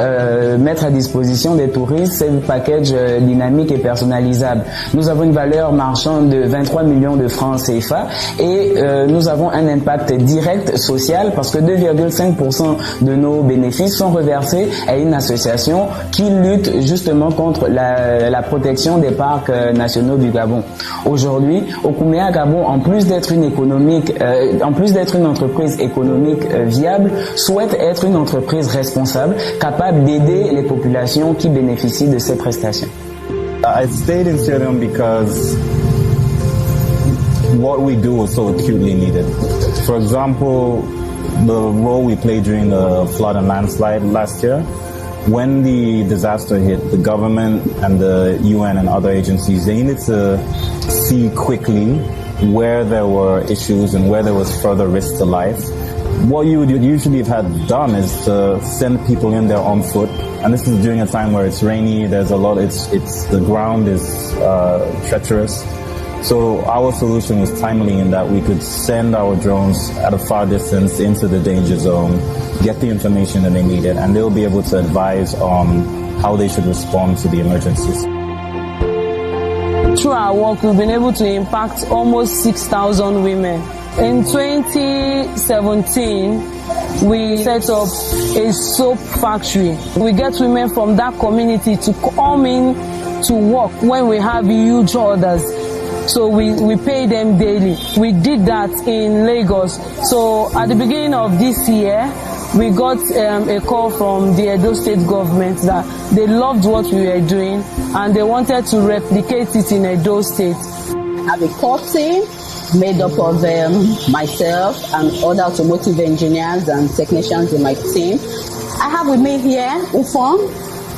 mettre à disposition des touristes ces packages dynamiques et personnalisables. Nous avons une valeur marchande de 23 millions de francs CFA et nous avons un impact direct social parce que 2,5% de nos bénéfices sont reversés à une association qui lutte justement contre la protection des parcs nationaux du Gabon. Aujourd'hui, Okumea Gabon, en plus d'être une entreprise économique viable, souhaite être une entreprise responsable, capable d'aider les populations qui bénéficient de ces prestations. I stayed in Sierra Leone because what we do was so acutely needed. For example, the role we played during the flood and landslide last year. When the disaster hit, the government and the UN and other agencies, they needed to see quickly where there were issues and where there was further risk to life. What you would usually have had done is to send people in there on foot, and this is during a time where it's rainy, there's a lot, the ground is treacherous. So our solution was timely in that we could send our drones at a far distance into the danger zone, get the information that they needed, and they'll be able to advise on how they should respond to the emergencies. Through our work, we've been able to impact almost 6,000 women. In 2017, we set up a soap factory. We get women from that community to come in to work when we have huge orders. So we pay them daily. We did that in Lagos. So at the beginning of this year, we got a call from the Edo State government that they loved what we were doing and they wanted to replicate it in Edo State. I have a core team made up of myself and other automotive engineers and technicians in my team. I have with me here Ufong.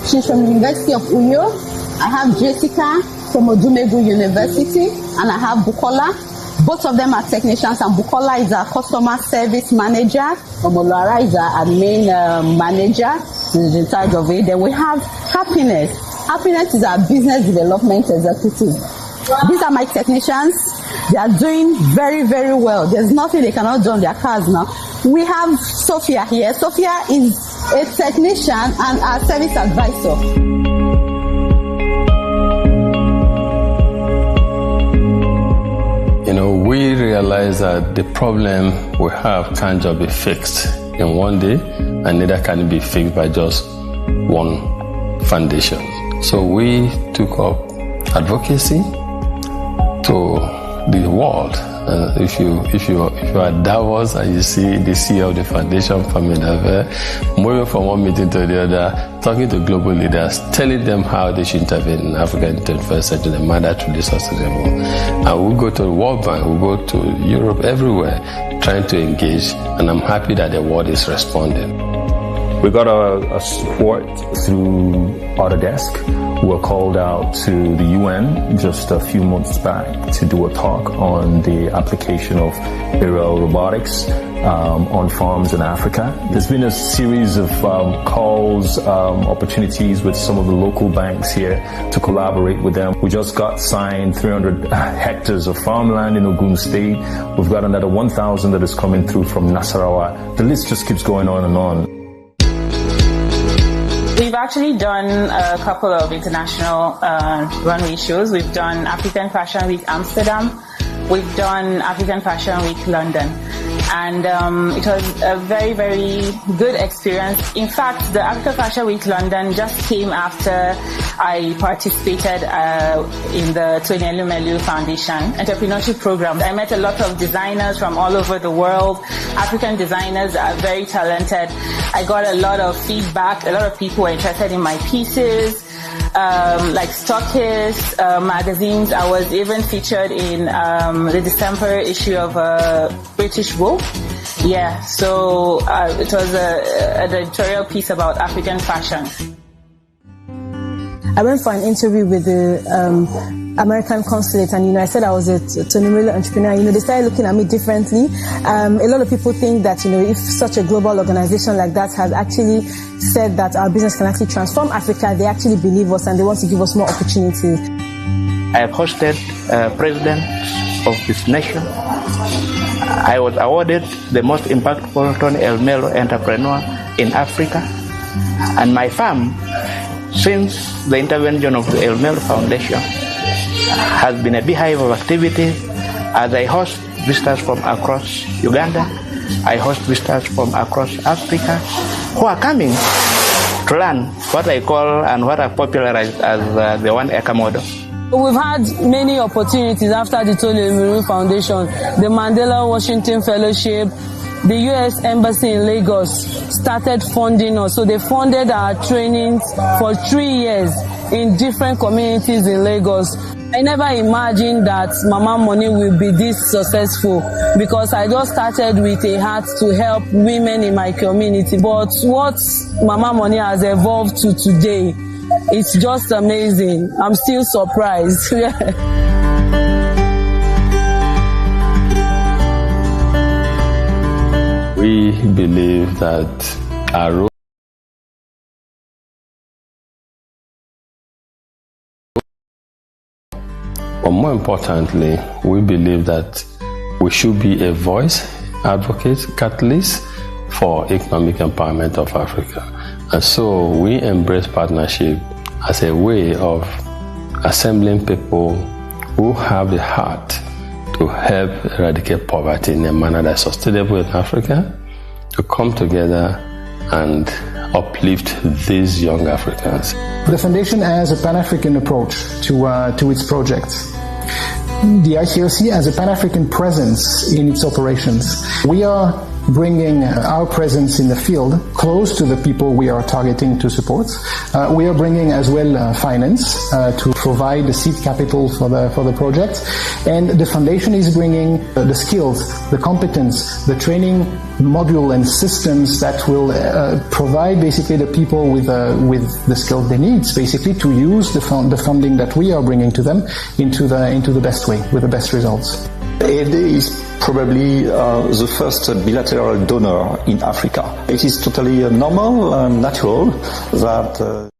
She's from the University of Uyo. I have Jessica from Odumegu University, and I have Bukola. Both of them are technicians, and Bukola is our customer service manager. Omolara is our admin manager, who's in charge of it. Then we have Happiness. Happiness is our business development executive. These are my technicians. They are doing very, very well. There's nothing they cannot do on their cars now. We have Sophia here. Sophia is a technician and our service advisor. We realize that the problem we have can't just be fixed in one day, and neither can it be fixed by just one foundation. So we took up advocacy to the world. If you are at Davos and you see the CEO of the foundation from moving from one meeting to the other, talking to global leaders, telling them how they should intervene in Africa in the 21st century, the matter truly sustainable. And we go to the World Bank, we go to Europe, everywhere, trying to engage, and I'm happy that the world is responding. We got a support through Autodesk. We were called out to the UN just a few months back to do a talk on the application of aerial robotics on farms in Africa. There's been a series of calls, opportunities with some of the local banks here to collaborate with them. We just got signed 300 hectares of farmland in Ogun State. We've got another 1,000 that is coming through from Nasarawa. The list just keeps going on and on. We've actually done a couple of international runway shows. We've done African Fashion Week Amsterdam. We've done African Fashion Week London. And it was a very, very good experience. In fact, the African Fashion Week London just came after I participated in the Tony Elumelu Foundation entrepreneurship program. I met a lot of designers from all over the world. African designers are very talented. I got a lot of feedback. A lot of people were interested in my pieces. Like Stockist magazines. I was even featured in the December issue of British Vogue. Yeah, so it was an editorial piece about African fashion. I went for an interview with the American consulate, and I said I was a Tony Elumelu entrepreneur. They started looking at me differently. A lot of people think that if such a global organization like that has actually said that our business can actually transform Africa, they actually believe us and they want to give us more opportunity. I have hosted presidents of this nation. I was awarded the most impactful Tony Elumelu entrepreneur in Africa, and my firm, since the intervention of the Elumelu Foundation, has been a beehive of activity as I host visitors from across Uganda. I host visitors from across Africa who are coming to learn what I call and what I've popularized as the 1 acre model. We've had many opportunities after the Tony Elumelu Foundation, the Mandela Washington Fellowship. The U.S. Embassy in Lagos started funding us. So they funded our trainings for 3 years in different communities in Lagos. I never imagined that Mama Money will be this successful because I just started with a heart to help women in my community. But what Mama Money has evolved to today, it's just amazing. I'm still surprised. We believe that our role but more importantly, we believe that we should be a voice, advocate, catalyst for economic empowerment of Africa. And so we embrace partnership as a way of assembling people who have the heart to help eradicate poverty in a manner that's sustainable in Africa, to come together and uplift these young Africans. The Foundation has a Pan-African approach to its projects. The ICOC has a Pan-African presence in its operations. We are bringing our presence in the field close to the people we are targeting to support. We are bringing as well finance to provide the seed capital for the project, and the foundation is bringing the skills, the competence, the training module and systems that will provide basically the people with the skills they need, basically to use the funding that we are bringing to them into the best way with the best results. AFD is probably the first bilateral donor in Africa. It is totally normal and natural that